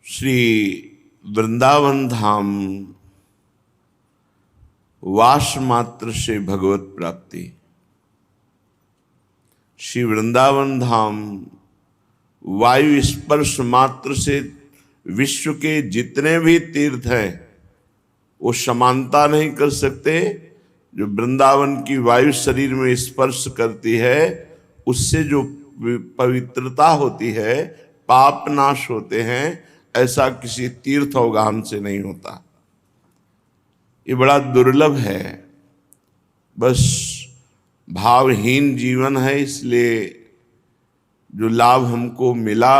श्री वृंदावन धाम वास मात्र से भगवत प्राप्ति। श्री वृंदावन धाम वायु स्पर्श मात्र से विश्व के जितने भी तीर्थ हैं वो समानता नहीं कर सकते। जो वृंदावन की वायु शरीर में स्पर्श करती है उससे जो पवित्रता होती है, पाप नाश होते हैं, ऐसा किसी तीर्थ अवगाहन से नहीं होता। ये बड़ा दुर्लभ है। बस भावहीन जीवन है, इसलिए जो लाभ हमको मिला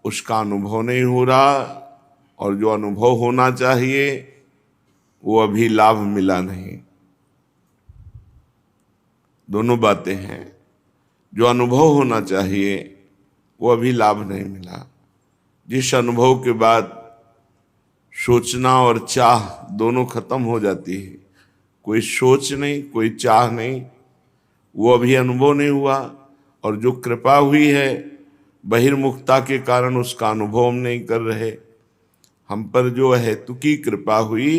उसका अनुभव नहीं हो रहा, और जो अनुभव होना चाहिए वो अभी लाभ मिला नहीं। दोनों बातें हैं। जो अनुभव होना चाहिए वो अभी लाभ नहीं मिला। जिस अनुभव के बाद सोचना और चाह दोनों खत्म हो जाती है, कोई सोच नहीं, कोई चाह नहीं, वो अभी अनुभव नहीं हुआ। और जो कृपा हुई है बहिर्मुखता के कारण उसका अनुभव हम नहीं कर रहे। हम पर जो हेतुकी कृपा हुई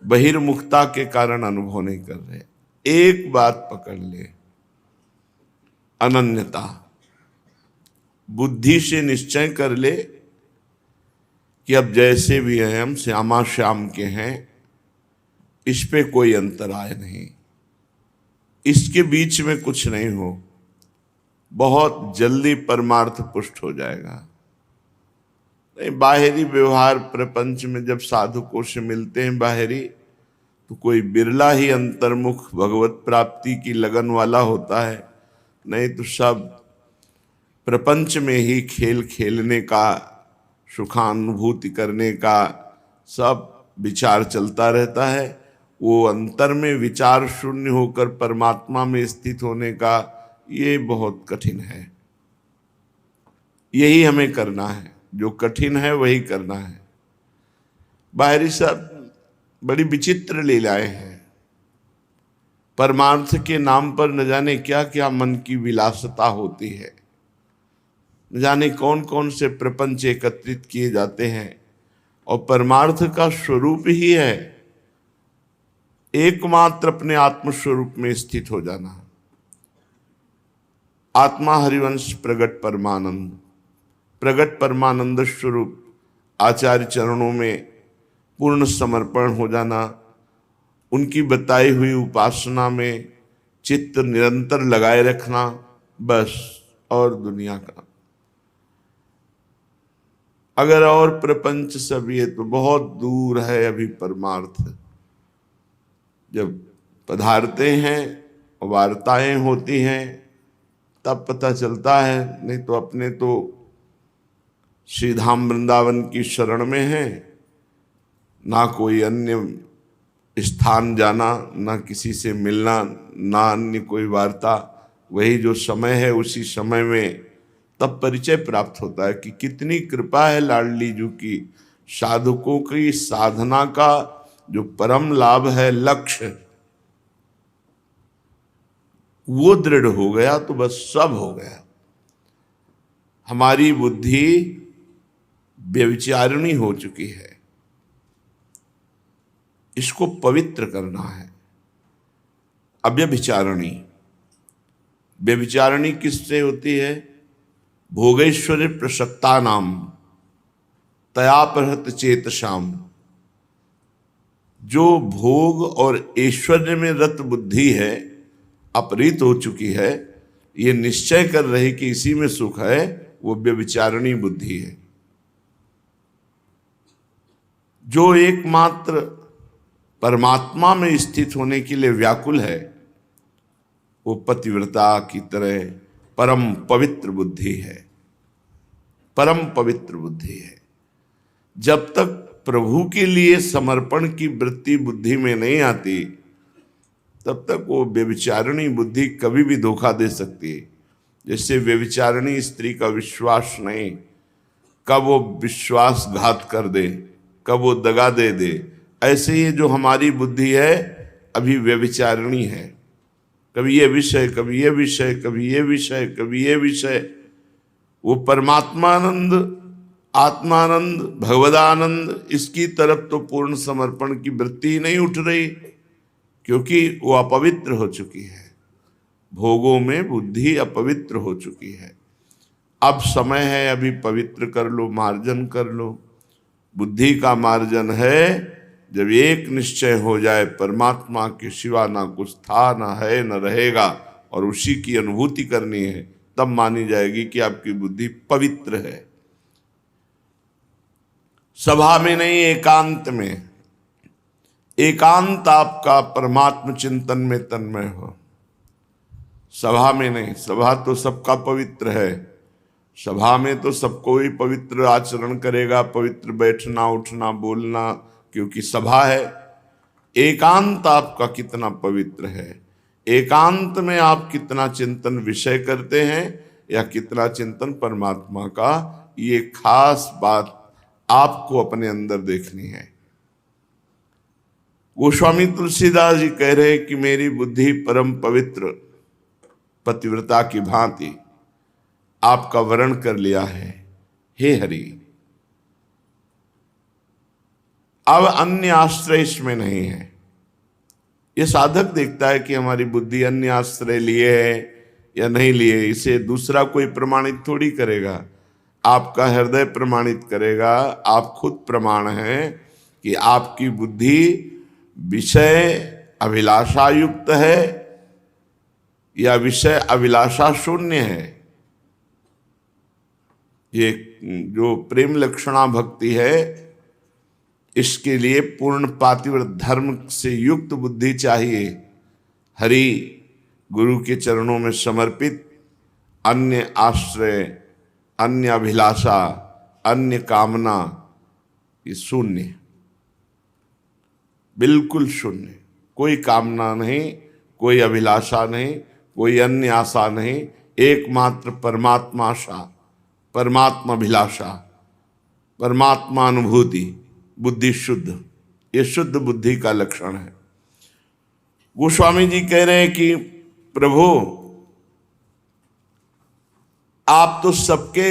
बहिर्मुखता के कारण अनुभव नहीं कर रहे। एक बात पकड़ ले, अनन्यता। बुद्धि से निश्चय कर ले कि अब जैसे भी हैं हम श्यामा श्याम के हैं, इस पे कोई अंतराय नहीं, इसके बीच में कुछ नहीं हो, बहुत जल्दी परमार्थ पुष्ट हो जाएगा। नहीं, बाहरी व्यवहार प्रपंच में जब साधुकों से मिलते हैं बाहरी, तो कोई बिरला ही अंतर्मुख भगवत प्राप्ति की लगन वाला होता है। नहीं तो सब प्रपंच में ही खेल खेलने का, सुखानुभूति करने का सब विचार चलता रहता है। वो अंतर में विचार शून्य होकर परमात्मा में स्थित होने का ये बहुत कठिन है। यही हमें करना है, जो कठिन है वही करना है। बाहरी सब बड़ी विचित्र लीलाएं हैं। परमार्थ के नाम पर न जाने क्या क्या मन की विलासता होती है, न जाने कौन कौन से प्रपंच एकत्रित किए जाते हैं। और परमार्थ का स्वरूप ही है एकमात्र अपने आत्म स्वरूप में स्थित हो जाना। आत्मा हरिवंश प्रगट परमानंद, प्रगट परमानंद स्वरूप आचार्य चरणों में पूर्ण समर्पण हो जाना, उनकी बताई हुई उपासना में चित्त निरंतर लगाए रखना, बस। और दुनिया का अगर और प्रपंच सब ये तो बहुत दूर है अभी परमार्थ। जब पधारते हैं, वार्ताएं होती हैं, तब पता चलता है। नहीं तो अपने तो श्री धाम वृंदावन की शरण में है, ना कोई अन्य स्थान जाना, ना किसी से मिलना, ना अन्य कोई वार्ता। वही जो समय है उसी समय में तब परिचय प्राप्त होता है कि कितनी कृपा है लाडली जू की। साधुकों की साधना का जो परम लाभ है, लक्ष्य, वो दृढ़ हो गया तो बस सब हो गया। हमारी बुद्धि व्यभिचारिणी हो चुकी है, इसको पवित्र करना है। अव्यभिचारिणी, व्यभिचारिणी किससे होती है? भोगेश्वरी प्रसक्ता नाम तया प्रहत चेतशाम। जो भोग और ऐश्वर्य में रत बुद्धि है, अपरीत हो चुकी है, ये निश्चय कर रही कि इसी में सुख है, वो व्यभिचारिणी बुद्धि है। जो एकमात्र परमात्मा में स्थित होने के लिए व्याकुल है, वो पतिव्रता की तरह परम पवित्र बुद्धि है, परम पवित्र बुद्धि है। जब तक प्रभु के लिए समर्पण की वृत्ति बुद्धि में नहीं आती, तब तक वो व्यभिचारिणी बुद्धि कभी भी धोखा दे सकती है। जैसे व्यभिचारिणी स्त्री का विश्वास नहीं, कब वो विश्वासघात कर दे, कब वो दगा दे दे, ऐसे ही जो हमारी बुद्धि है अभी व्यभिचारिणी है। कभी ये विषय, कभी ये विषय, कभी ये विषय, कभी ये विषय। वो परमात्मानंद आत्मानंद, भगवदानंद, इसकी तरफ तो पूर्ण समर्पण की वृत्ति ही नहीं उठ रही, क्योंकि वो अपवित्र हो चुकी है। भोगों में बुद्धि अपवित्र हो चुकी है। अब समय है, अभी पवित्र कर लो, मार्जन कर लो। बुद्धि का मार्जन है जब एक निश्चय हो जाए, परमात्मा के सिवा ना कुछ था, ना है, न रहेगा, और उसी की अनुभूति करनी है, तब मानी जाएगी कि आपकी बुद्धि पवित्र है। सभा में नहीं, एकांत में। एकांत आपका परमात्म चिंतन में तन्मय हो, सभा में नहीं। सभा तो सबका पवित्र है, सभा में तो सबको ही पवित्र आचरण करेगा, पवित्र बैठना, उठना, बोलना, क्योंकि सभा है। एकांत आपका कितना पवित्र है, एकांत में आप कितना चिंतन विषय करते हैं या कितना चिंतन परमात्मा का, ये खास बात आपको अपने अंदर देखनी है। गोस्वामी तुलसीदास जी कह रहे कि मेरी बुद्धि परम पवित्र पतिव्रता की भांति आपका वर्ण कर लिया है, हे हरि। अब अन्य आश्रय इसमें नहीं है। ये साधक देखता है कि हमारी बुद्धि अन्य आश्रय लिए है या नहीं लिए, इसे दूसरा कोई प्रमाणित थोड़ी करेगा, आपका हृदय प्रमाणित करेगा। आप खुद प्रमाण हैं कि आपकी बुद्धि विषय अभिलाषा युक्त है या विषय अभिलाषा शून्य है। ये जो प्रेम लक्षणा भक्ति है, इसके लिए पूर्ण पातिव्रत धर्म से युक्त बुद्धि चाहिए। हरि गुरु के चरणों में समर्पित, अन्य आश्रय, अन्य अभिलाषा, अन्य कामना, ये शून्य, बिल्कुल शून्य। कोई कामना नहीं, कोई अभिलाषा नहीं, कोई अन्य आशा नहीं, एकमात्र परमात्मा आशा, परमात्मा अभिलाषा, परमात्मा अनुभूति, बुद्धि शुद्ध। ये शुद्ध बुद्धि का लक्षण है। गोस्वामी जी कह रहे हैं कि प्रभु आप तो सबके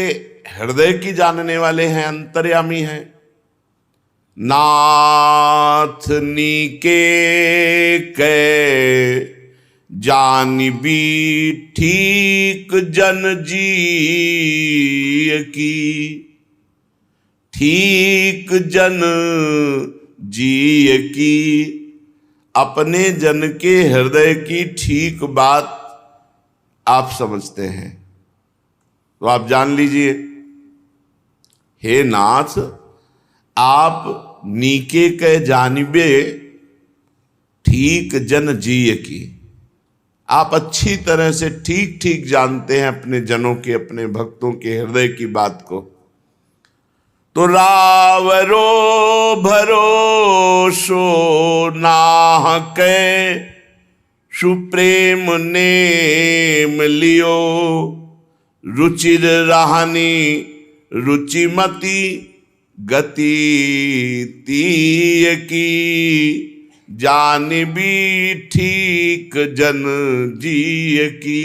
हृदय की जानने वाले हैं, अंतर्यामी हैं। नाथ नीके कै जानिबी ठीक जन जी की, ठीक जन जी की। अपने जन के हृदय की ठीक बात आप समझते हैं, तो आप जान लीजिए, हे नाथ आप नीके के जानिबे ठीक जन जी की। आप अच्छी तरह से ठीक ठीक जानते हैं अपने जनों के, अपने भक्तों के हृदय की बात को। तो रावरो भरोसो नाहकै, सुप्रेम नेम लियो। रुचिर रहनी रुचिमती, गति तीय की। जानिबी ठीक जन जी की।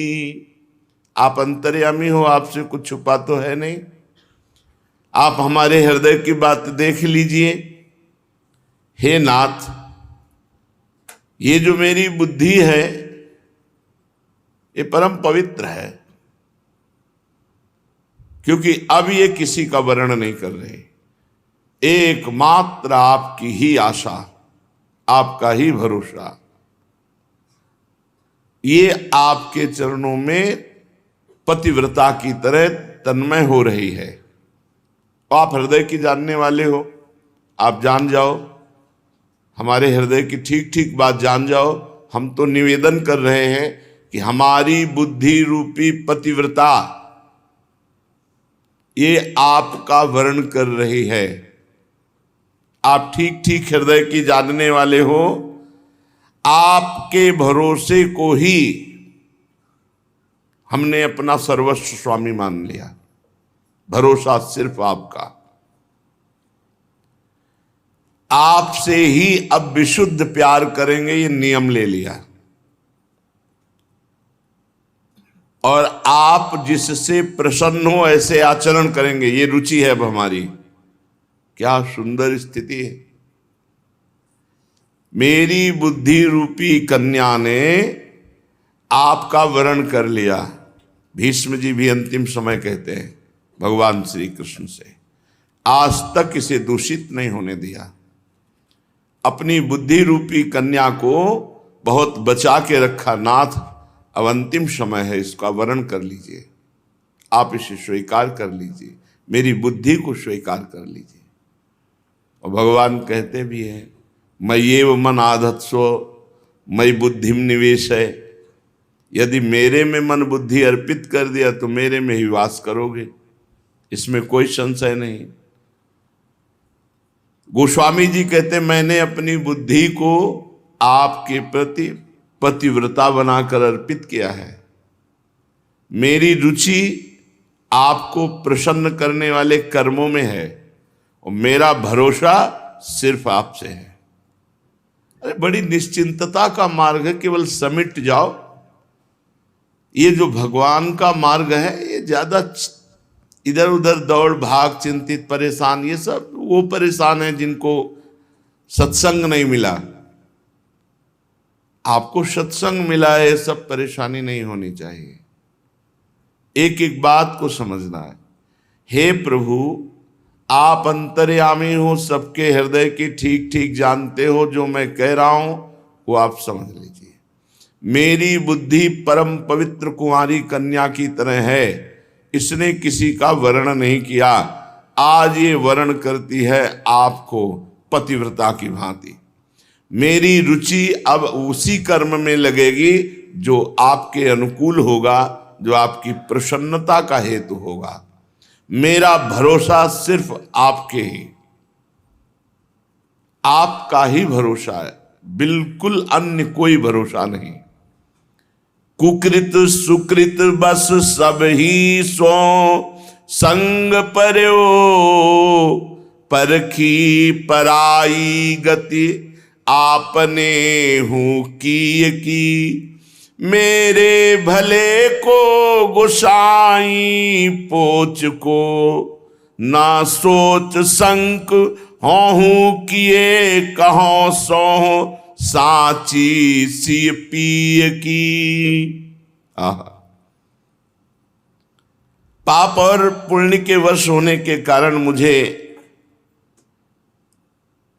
आप अंतर्यामी हो, आपसे कुछ छुपा तो है नहीं। आप हमारे हृदय की बात देख लीजिए। हे नाथ, ये जो मेरी बुद्धि है ये परम पवित्र है, क्योंकि अब ये किसी का वर्ण नहीं कर रहे। एकमात्र आपकी ही आशा, आपका ही भरोसा। ये आपके चरणों में पतिव्रता की तरह तन्मय हो रही है। आप हृदय की जानने वाले हो, आप जान जाओ, हमारे हृदय की ठीक ठीक बात जान जाओ। हम तो निवेदन कर रहे हैं कि हमारी बुद्धि रूपी पतिव्रता ये आपका वर्ण कर रही है। आप ठीक ठीक हृदय की जानने वाले हो। आपके भरोसे को ही हमने अपना सर्वस्व स्वामी मान लिया। भरोसा सिर्फ आपका। आपसे ही अब विशुद्ध प्यार करेंगे, ये नियम ले लिया। और आप जिससे प्रसन्न हो ऐसे आचरण करेंगे, ये रुचि है अब हमारी। क्या सुंदर स्थिति है। मेरी बुद्धि रूपी कन्या ने आपका वरण कर लिया। भीष्म जी भी अंतिम समय कहते हैं भगवान श्री कृष्ण से, आज तक इसे दूषित नहीं होने दिया। अपनी बुद्धि रूपी कन्या को बहुत बचा के रखा। नाथ, अब अंतिम समय है, इसका वरण कर लीजिए, आप इसे स्वीकार कर लीजिए, मेरी बुद्धि को स्वीकार कर लीजिए। और भगवान कहते भी हैं, मय्येव मन आधत्सो मयि बुद्धिम निवेश है। यदि मेरे में मन बुद्धि अर्पित कर दिया तो मेरे में ही वास करोगे, इसमें कोई संशय नहीं। गोस्वामी जी कहते, मैंने अपनी बुद्धि को आपके प्रति पतिव्रता बनाकर अर्पित किया है। मेरी रुचि आपको प्रसन्न करने वाले कर्मों में है और मेरा भरोसा सिर्फ आपसे है। अरे बड़ी निश्चिंतता का मार्ग है, केवल समिट जाओ। ये जो भगवान का मार्ग है, ये ज्यादा इधर उधर दौड़ भाग, चिंतित परेशान, ये सब वो परेशान है जिनको सत्संग नहीं मिला। आपको सत्संग मिला है, सब परेशानी नहीं होनी चाहिए। एक एक बात को समझना है। हे प्रभु, आप अंतर्यामी हो, सबके हृदय की ठीक ठीक जानते हो। जो मैं कह रहा हूं वो आप समझ लीजिए। मेरी बुद्धि परम पवित्र कुंवारी कन्या की तरह है, इसने किसी का वर्ण नहीं किया। आज ये वर्ण करती है आपको पतिव्रता की भांति। मेरी रुचि अब उसी कर्म में लगेगी जो आपके अनुकूल होगा, जो आपकी प्रसन्नता का हेतु होगा। मेरा भरोसा सिर्फ आपके ही, आपका ही भरोसा है, बिल्कुल अन्य कोई भरोसा नहीं। कुकृत सुकृत बस सब ही सो संग पर्यो, परखी पराई गति आपने हूं की। मेरे भले को गोसाई पोच को, ना सोच संक हूं किए कहो सो साची सी पिय की। पाप और पुण्य के वश होने के कारण मुझे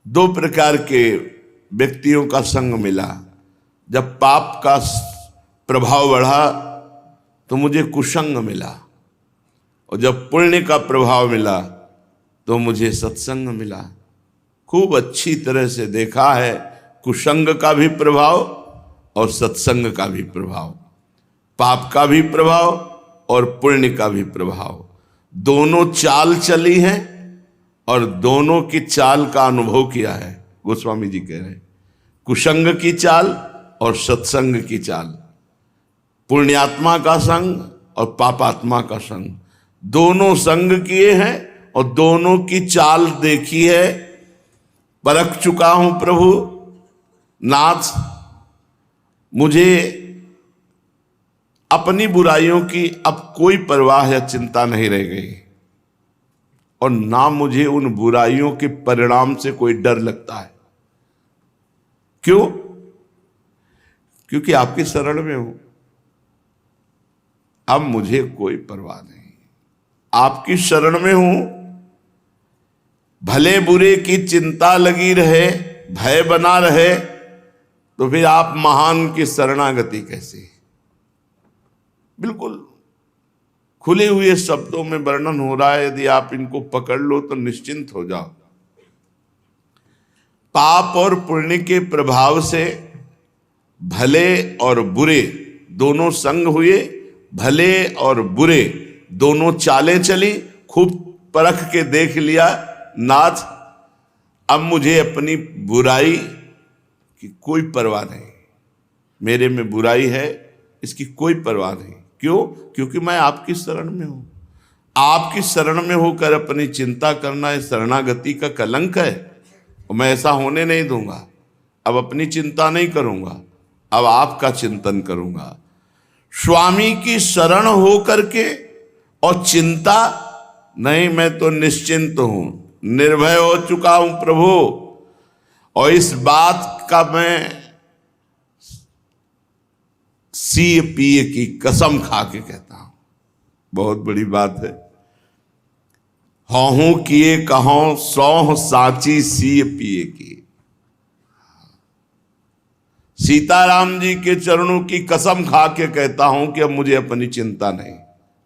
दो प्रकार के व्यक्तियों का संग मिला। जब पाप का प्रभाव बढ़ा तो मुझे कुसंग मिला, और जब पुण्य का प्रभाव मिला तो मुझे सत्संग मिला। खूब अच्छी तरह से देखा है कुसंग का भी प्रभाव और सत्संग का भी प्रभाव, पाप का भी प्रभाव और पुण्य का भी प्रभाव। दोनों चाल चली हैं और दोनों की चाल का अनुभव किया है। गोस्वामी जी कह रहे हैं, कुसंग की चाल और सत्संग की चाल, पुण्यात्मा का संग और पापात्मा का संग, दोनों संग किए हैं और दोनों की चाल देखी है, परख चुका हूं। प्रभु नाथ, मुझे अपनी बुराइयों की अब कोई परवाह या चिंता नहीं रह गई, और ना मुझे उन बुराइयों के परिणाम से कोई डर लगता है। क्यों? क्योंकि आपकी शरण में हूं। अब मुझे कोई परवाह नहीं, आपकी शरण में हूं। भले बुरे की चिंता लगी रहे, भय बना रहे, तो फिर आप महान की शरणागति कैसे? बिल्कुल खुले हुए शब्दों में वर्णन हो रहा है, यदि आप इनको पकड़ लो तो निश्चिंत हो जाओ। पाप और पुण्य के प्रभाव से भले और बुरे दोनों संग हुए, भले और बुरे दोनों चालें चली, खूब परख के देख लिया। नाथ, अब मुझे अपनी बुराई की कोई परवाह नहीं, मेरे में बुराई है इसकी कोई परवाह नहीं। क्यों? क्योंकि मैं आपकी शरण में हूं। आपकी शरण में होकर अपनी चिंता करना इस शरणागति का कलंक है, और मैं ऐसा होने नहीं दूंगा। अब अपनी चिंता नहीं करूंगा, अब आपका चिंतन करूंगा। स्वामी की शरण हो करके, और चिंता नहीं, मैं तो निश्चिंत हूं, निर्भय हो चुका हूं प्रभु। और इस बात का मैं सीए पिए की कसम खा के कहता हूं, बहुत बड़ी बात है। हूं किए कहों सौह साची सीए पिए की। सीताराम जी के चरणों की कसम खा के कहता हूं कि अब मुझे अपनी चिंता नहीं।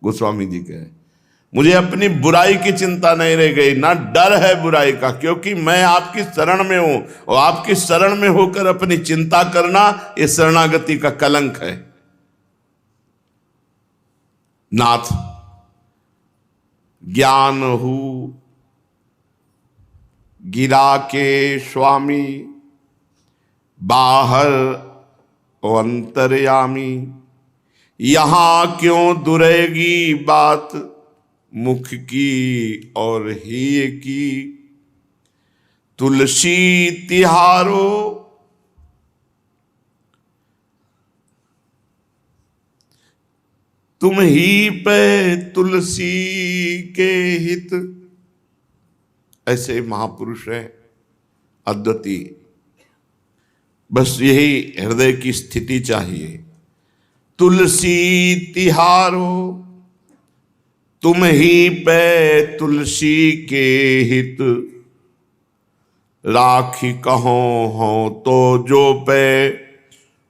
गोस्वामी जी कहे, मुझे अपनी बुराई की चिंता नहीं रह गई, ना डर है बुराई का, क्योंकि मैं आपकी शरण में हूं। और आपकी शरण में होकर अपनी चिंता करना, ये शरणागति का कलंक है। नाथ ज्ञान हु गिरा के स्वामी, बाहर अंतर्यामी। यहां क्यों दुरेगी बात, मुख की और ही की। तुलसी तिहारो तुम ही पे तुलसी के हित। ऐसे महापुरुष हैं अद्वितीय। बस यही हृदय की स्थिति चाहिए। तुलसी तिहारो तुम ही पे तुलसी के हित। राखी कहो हो तो जो पे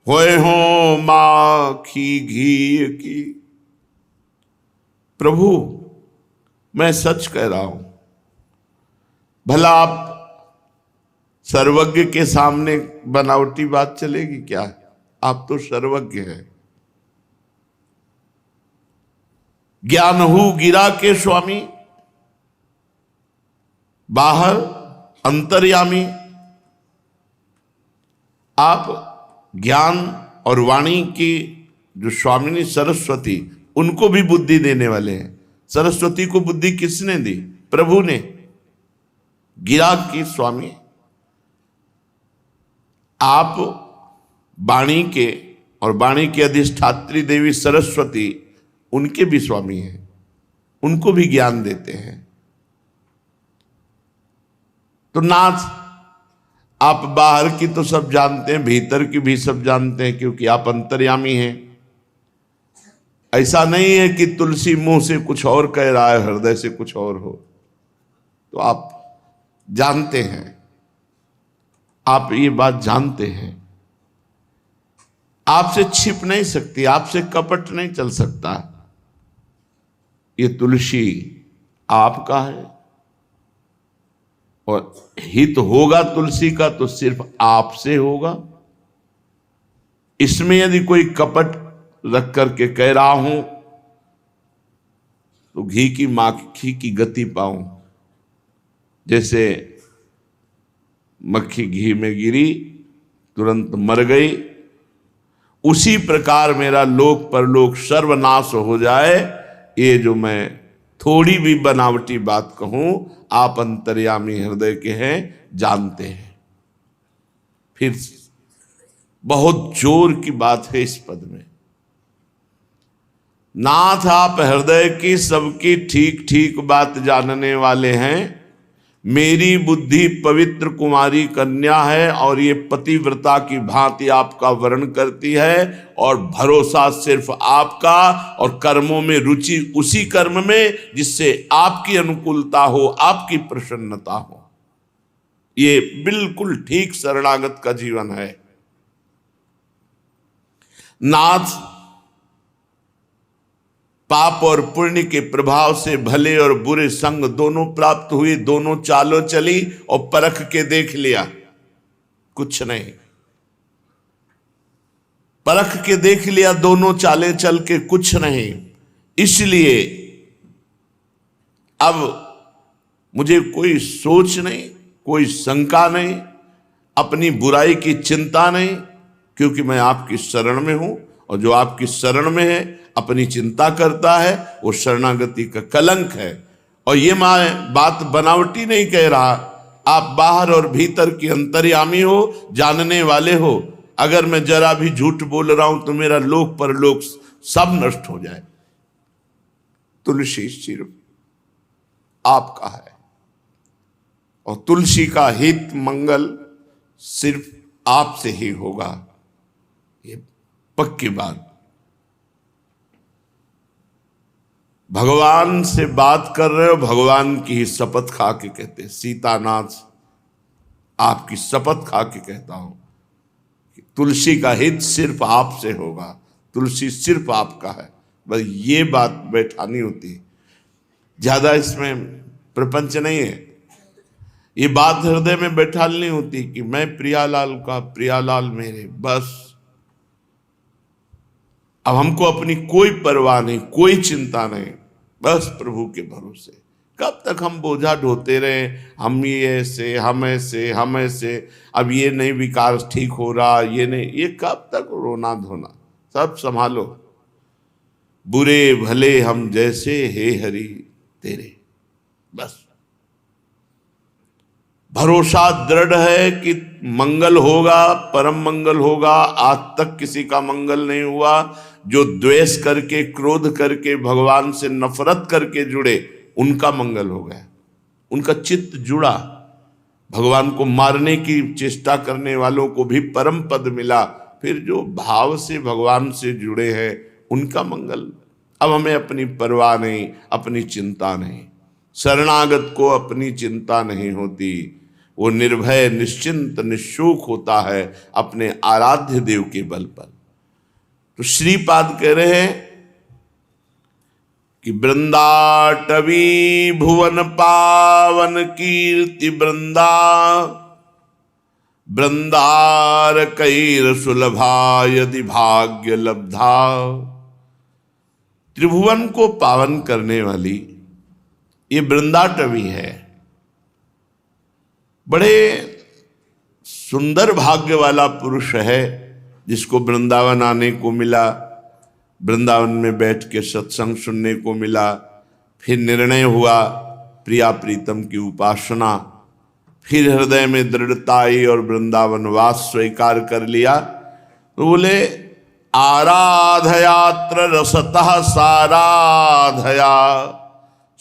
होए हो माखी घी की। प्रभु मैं सच कह रहा हूं, भला आप सर्वज्ञ के सामने बनावटी बात चलेगी क्या? आप तो सर्वज्ञ हैं। ज्ञान हु गिरा के स्वामी, बाहर अंतर्यामी। आप ज्ञान और वाणी की जो स्वामिनी सरस्वती, उनको भी बुद्धि देने वाले हैं। सरस्वती को बुद्धि किसने दी? प्रभु ने। गिरा की स्वामी आप वाणी के, और वाणी की अधिष्ठात्री देवी सरस्वती उनके भी स्वामी हैं, उनको भी ज्ञान देते हैं। तो नाथ आप बाहर की तो सब जानते हैं, भीतर की भी सब जानते हैं, क्योंकि आप अंतर्यामी हैं। ऐसा नहीं है कि तुलसी मुंह से कुछ और कह रहा है, हृदय से कुछ और हो। तो आप जानते हैं, आप ये बात जानते हैं। आपसे छिप नहीं सकती, आपसे कपट नहीं चल सकता। ये तुलसी आपका है, और हित होगा तुलसी का तो सिर्फ आपसे होगा। इसमें यदि कोई कपट रख करके कह रहा हूं तो घी की माखी की गति पाऊं। जैसे मक्खी घी में गिरी तुरंत मर गई, उसी प्रकार मेरा लोक परलोक सर्वनाश हो जाए। ये जो मैं थोड़ी भी बनावटी बात कहूं, आप अंतर्यामी हृदय के हैं, जानते हैं। फिर बहुत जोर की बात है इस पद में। नाथ आप हृदय की सबकी ठीक ठीक बात जानने वाले हैं। मेरी बुद्धि पवित्र कुमारी कन्या है, और ये पतिव्रता की भांति आपका वर्ण करती है, और भरोसा सिर्फ आपका, और कर्मों में रुचि उसी कर्म में जिससे आपकी अनुकूलता हो, आपकी प्रसन्नता हो। ये बिल्कुल ठीक शरणागत का जीवन है। नाथ पाप और पुण्य के प्रभाव से भले और बुरे संग दोनों प्राप्त हुई, दोनों चालों चली, और परख के देख लिया, कुछ नहीं। परख के देख लिया, दोनों चाले चल के कुछ नहीं। इसलिए अब मुझे कोई सोच नहीं, कोई शंका नहीं, अपनी बुराई की चिंता नहीं, क्योंकि मैं आपकी शरण में हूं। और जो आपकी शरण में है, अपनी चिंता करता है, वो शरणागति का कलंक है। और ये मैं बात बनावटी नहीं कह रहा, आप बाहर और भीतर की अंतर्यामी हो, जानने वाले हो। अगर मैं जरा भी झूठ बोल रहा हूं तो मेरा लोक परलोक सब नष्ट हो जाए। तुलसी सिर्फ आपका है और तुलसी का हित मंगल सिर्फ आपसे ही होगा, ये पक्की बात। भगवान से बात कर रहे हो, भगवान की ही शपथ खा के कहते हैं, सीतानाथ आपकी शपथ खा के कहता हूं कि तुलसी का हित सिर्फ आपसे होगा, तुलसी सिर्फ आपका है। बस ये बात बैठानी होती है, ज्यादा इसमें प्रपंच नहीं है। ये बात हृदय में बैठानी होती कि मैं प्रियालाल का, प्रियालाल मेरे, बस। अब हमको अपनी कोई परवाह नहीं, कोई चिंता नहीं, बस प्रभु के भरोसे। कब तक हम बोझा ढोते रहे, हम ये ऐसे, हम ऐसे, हम ऐसे, अब ये नहीं विकास ठीक हो रहा, ये नहीं, ये कब तक रोना धोना। सब संभालो, बुरे भले हम जैसे, हे हरि तेरे, बस। भरोसा दृढ़ है कि मंगल होगा, परम मंगल होगा। आज तक किसी का मंगल नहीं हुआ। जो द्वेष करके, क्रोध करके, भगवान से नफरत करके जुड़े, उनका मंगल हो गया, उनका चित्त जुड़ा। भगवान को मारने की चेष्टा करने वालों को भी परम पद मिला। फिर जो भाव से भगवान से जुड़े हैं, उनका मंगल। अब हमें अपनी परवाह नहीं, अपनी चिंता नहीं। शरणागत को अपनी चिंता नहीं होती, वो निर्भय, निश्चिंत, निशोक होता है अपने आराध्य देव के बल पर। तो श्रीपाद कह रहे हैं कि वृंदाटवी भुवन पावन कीर्ति वृंदा, वृंदार कैर सुलभा यदि भाग्य लब्धा। त्रिभुवन को पावन करने वाली ये वृंदाटवी है। बड़े सुंदर भाग्य वाला पुरुष है जिसको वृंदावन आने को मिला, वृंदावन में बैठ के सत्संग सुनने को मिला। फिर निर्णय हुआ प्रिया प्रीतम की उपासना, फिर हृदय में दृढ़ता आई और वृंदावन वास स्वीकार कर लिया। तो बोले आराधयात्र रसतः साराधया,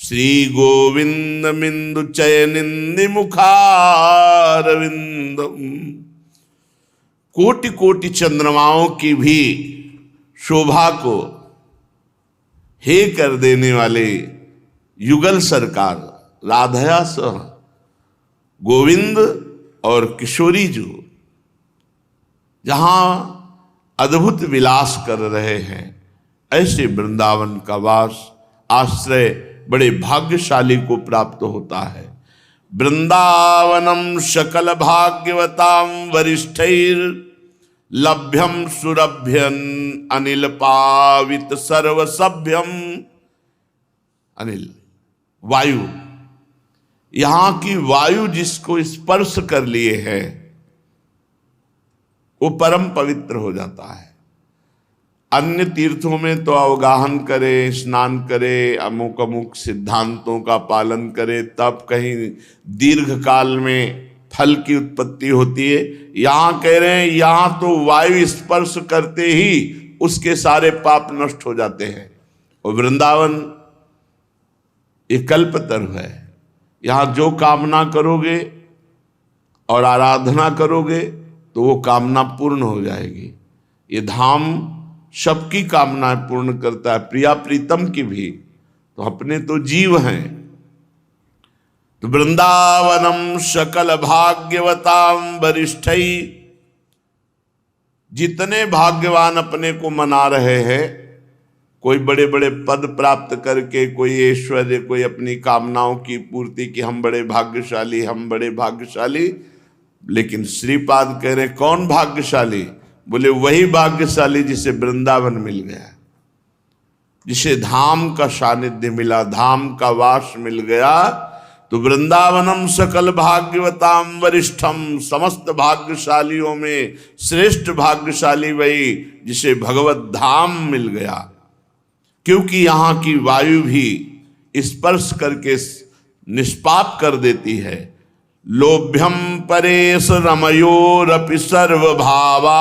श्री गोविंद मिंदु चयनिंदि मुखारविंदम। कोटि कोटि चंद्रमाओं की भी शोभा को हे कर देने वाले युगल सरकार राधया सह गोविंद और किशोरी जो जहां अद्भुत विलास कर रहे हैं, ऐसे वृंदावन का वास, आश्रय बड़े भाग्यशाली को प्राप्त होता है। वृंदावनम सकल भाग्यवताम वरिष्ठैर लभ्यम सुरभ्यन अनिल पावित सर्व सभ्यम। अनिल वायु, यहां की वायु जिसको स्पर्श कर लिए है वो परम पवित्र हो जाता है। अन्य तीर्थों में तो अवगाहन करे, स्नान करे, अमुक अमुक सिद्धांतों का पालन करे, तब कहीं दीर्घ काल में फल की उत्पत्ति होती है। यहां कह रहे हैं यहां तो वायु स्पर्श करते ही उसके सारे पाप नष्ट हो जाते हैं। और वृंदावन ये कल्पतरु है, यहां जो कामना करोगे और आराधना करोगे तो वो कामना पूर्ण हो जाएगी। ये धाम सबकी कामनाएं पूर्ण करता है, प्रिया प्रीतम की भी। तो अपने तो जीव हैं। तो वृंदावनम सकल भाग्यवताम वरिष्ठई, जितने भाग्यवान अपने को मना रहे हैं, कोई बड़े बड़े पद प्राप्त करके, कोई ऐश्वर्य, कोई अपनी कामनाओं की पूर्ति की, हम बड़े भाग्यशाली, हम बड़े भाग्यशाली। लेकिन श्रीपाद कह रहे कौन भाग्यशाली? बोले वही भाग्यशाली जिसे वृंदावन मिल गया, जिसे धाम का सानिध्य मिला, धाम का वास मिल गया। तो वृंदावनम सकल भाग्यवताम वरिष्ठम, समस्त भाग्यशालियों में श्रेष्ठ भाग्यशाली वही जिसे भगवत धाम मिल गया। क्योंकि यहाँ की वायु भी स्पर्श करके निष्पाप कर देती है। लोभ्यम परेश रमयोरपि सर्वभावा,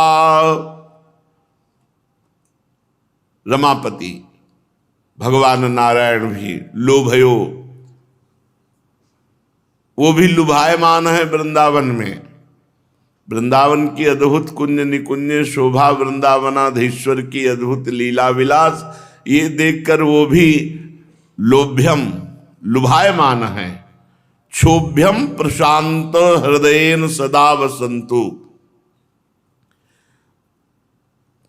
रमापति भगवान नारायण भी लोभयो, वो भी लुभायमान है वृंदावन में। वृंदावन की अद्भुत कुंज निकुंज शोभा, वृंदावनाधीश्वर की अद्भुत लीला विलास, ये देखकर वो भी लोभ्यम लुभायमान है। क्षोभ्यम प्रशांत हृदयेन सदा वसंतु,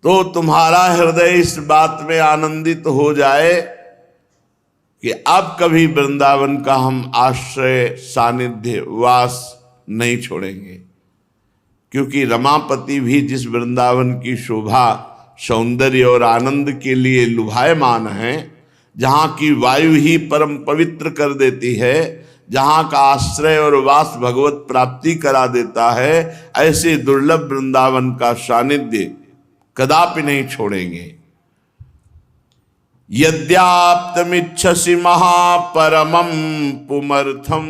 तो तुम्हारा हृदय इस बात में आनंदित हो जाए कि अब कभी वृंदावन का हम आश्रय सानिध्य वास नहीं छोड़ेंगे, क्योंकि रमापति भी जिस वृंदावन की शोभा सौंदर्य और आनंद के लिए लुभायमान है, जहाँ की वायु ही परम पवित्र कर देती है, जहाँ का आश्रय और वास भगवत प्राप्ति करा देता है, ऐसे दुर्लभ वृंदावन का सानिध्य कदापि नहीं छोड़ेंगे। यद्याप्तमिच्छसि महापरमं पुमर्थम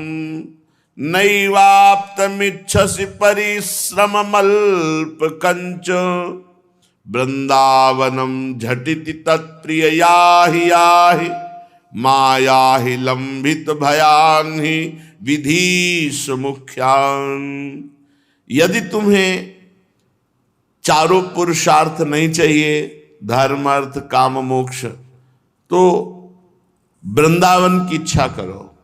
नैवाप्तमिच्छसि परिश्रममल्प कंच, वृंदावनम झटिति तत्प्रियया हि याहि माया हि लंबित भयान ही विधीश मुख्यान। यदि तुम्हें चारों पुरुषार्थ नहीं चाहिए, धर्म अर्थ काम मोक्ष, तो वृंदावन की इच्छा करो,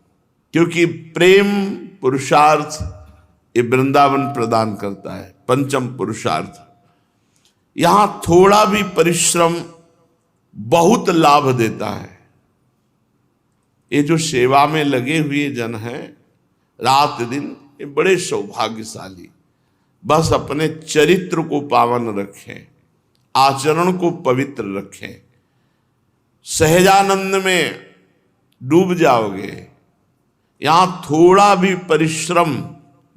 क्योंकि प्रेम पुरुषार्थ ये वृंदावन प्रदान करता है, पंचम पुरुषार्थ। यहां थोड़ा भी परिश्रम बहुत लाभ देता है। ये जो सेवा में लगे हुए जन हैं रात दिन, ये बड़े सौभाग्यशाली, बस अपने चरित्र को पावन रखें, आचरण को पवित्र रखें, सहजानंद में डूब जाओगे। यहां थोड़ा भी परिश्रम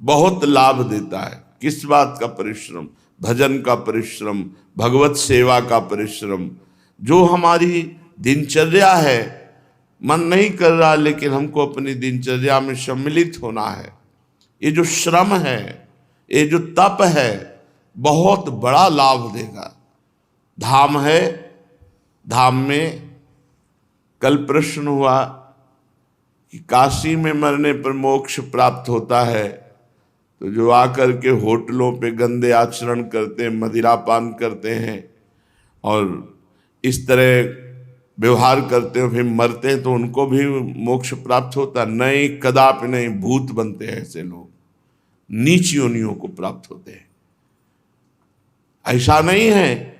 बहुत लाभ देता है। किस बात का परिश्रम? भजन का परिश्रम, भगवत सेवा का परिश्रम। जो हमारी दिनचर्या है, मन नहीं कर रहा, लेकिन हमको अपनी दिनचर्या में सम्मिलित होना है। ये जो श्रम है, ये जो तप है, बहुत बड़ा लाभ देगा। धाम है, धाम में कल प्रश्न हुआ कि काशी में मरने पर मोक्ष प्राप्त होता है, तो जो आकर के होटलों पे गंदे आचरण करते हैं, मदिरापान करते हैं और इस तरह व्यवहार करते हैं, फिर मरते हैं, तो उनको भी मोक्ष प्राप्त होता? नहीं, कदापि नहीं। भूत बनते हैं ऐसे लोग, नीच योनियों को प्राप्त होते हैं। ऐसा नहीं है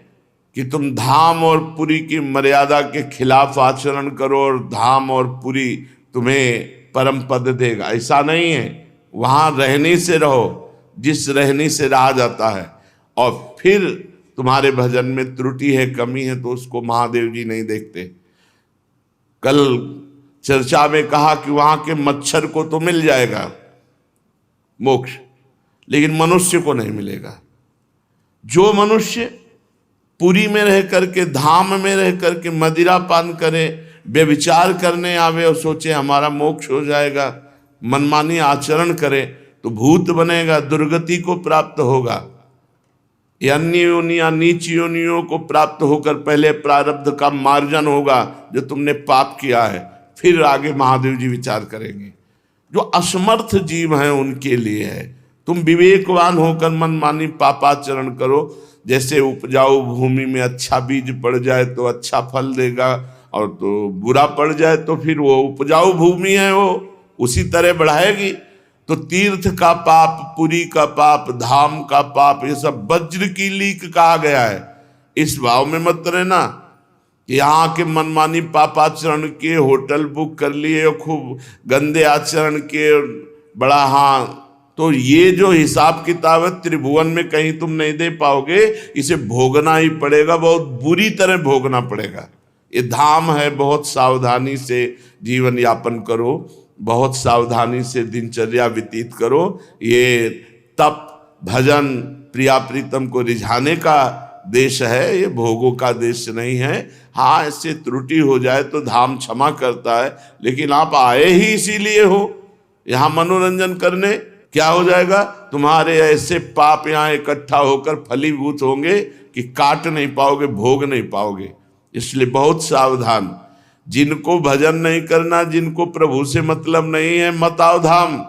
कि तुम धाम और पुरी की मर्यादा के खिलाफ आचरण करो और धाम और पुरी तुम्हें परम पद देगा, ऐसा नहीं है। वहां रहने से रहो, जिस रहने से रहा जाता है, और फिर तुम्हारे भजन में त्रुटि है, कमी है, तो उसको महादेव जी नहीं देखते। कल चर्चा में कहा कि वहां के मच्छर को तो मिल जाएगा मोक्ष, लेकिन मनुष्य को नहीं मिलेगा। जो मनुष्य पुरी में रह करके, धाम में रह करके मदिरा पान करे, व्यभिचार करने आवे और सोचे हमारा मोक्ष हो जाएगा, मनमानी आचरण करे, तो भूत बनेगा, दुर्गति को प्राप्त होगा। ये अन्य योनियां, नीच योनियों को प्राप्त होकर पहले प्रारब्ध का मार्जन होगा जो तुमने पाप किया है, फिर आगे महादेव जी विचार करेंगे। जो असमर्थ जीव हैं उनके लिए है। तुम विवेकवान होकर मनमानी पापाचरण करो। जैसे उपजाऊ भूमि में अच्छा बीज पड़ जाए तो अच्छा फल देगा, और तो बुरा पड़ जाए तो फिर वो उपजाऊ भूमि है वो उसी तरह बढ़ाएगी। तो तीर्थ का पाप, पुरी का पाप, धाम का पाप, ये सब वज्र की लीक कहा गया है। इस भाव में मत रहना कि यहाँ के मनमानी पापाचरण किए, होटल बुक कर लिए, खूब गंदे आचरण किए, बड़ा हाँ, तो ये जो हिसाब किताब है त्रिभुवन में कहीं तुम नहीं दे पाओगे। इसे भोगना ही पड़ेगा, बहुत बुरी तरह भोगना पड़ेगा। ये धाम है, बहुत सावधानी से जीवन यापन करो, बहुत सावधानी से दिनचर्या व्यतीत करो। ये तप, भजन, प्रिया प्रीतम को रिझाने का देश है, ये भोगों का देश नहीं है। हाँ, ऐसे त्रुटि हो जाए तो धाम क्षमा करता है, लेकिन आप आए ही इसीलिए हो यहाँ मनोरंजन करने। क्या हो जाएगा? तुम्हारे ऐसे पाप यहाँ इकट्ठा होकर फलीभूत होंगे कि काट नहीं पाओगे, भोग नहीं पाओगे। इसलिए बहुत सावधान। जिनको भजन नहीं करना, जिनको प्रभु से मतलब नहीं है, मत आओ धाम।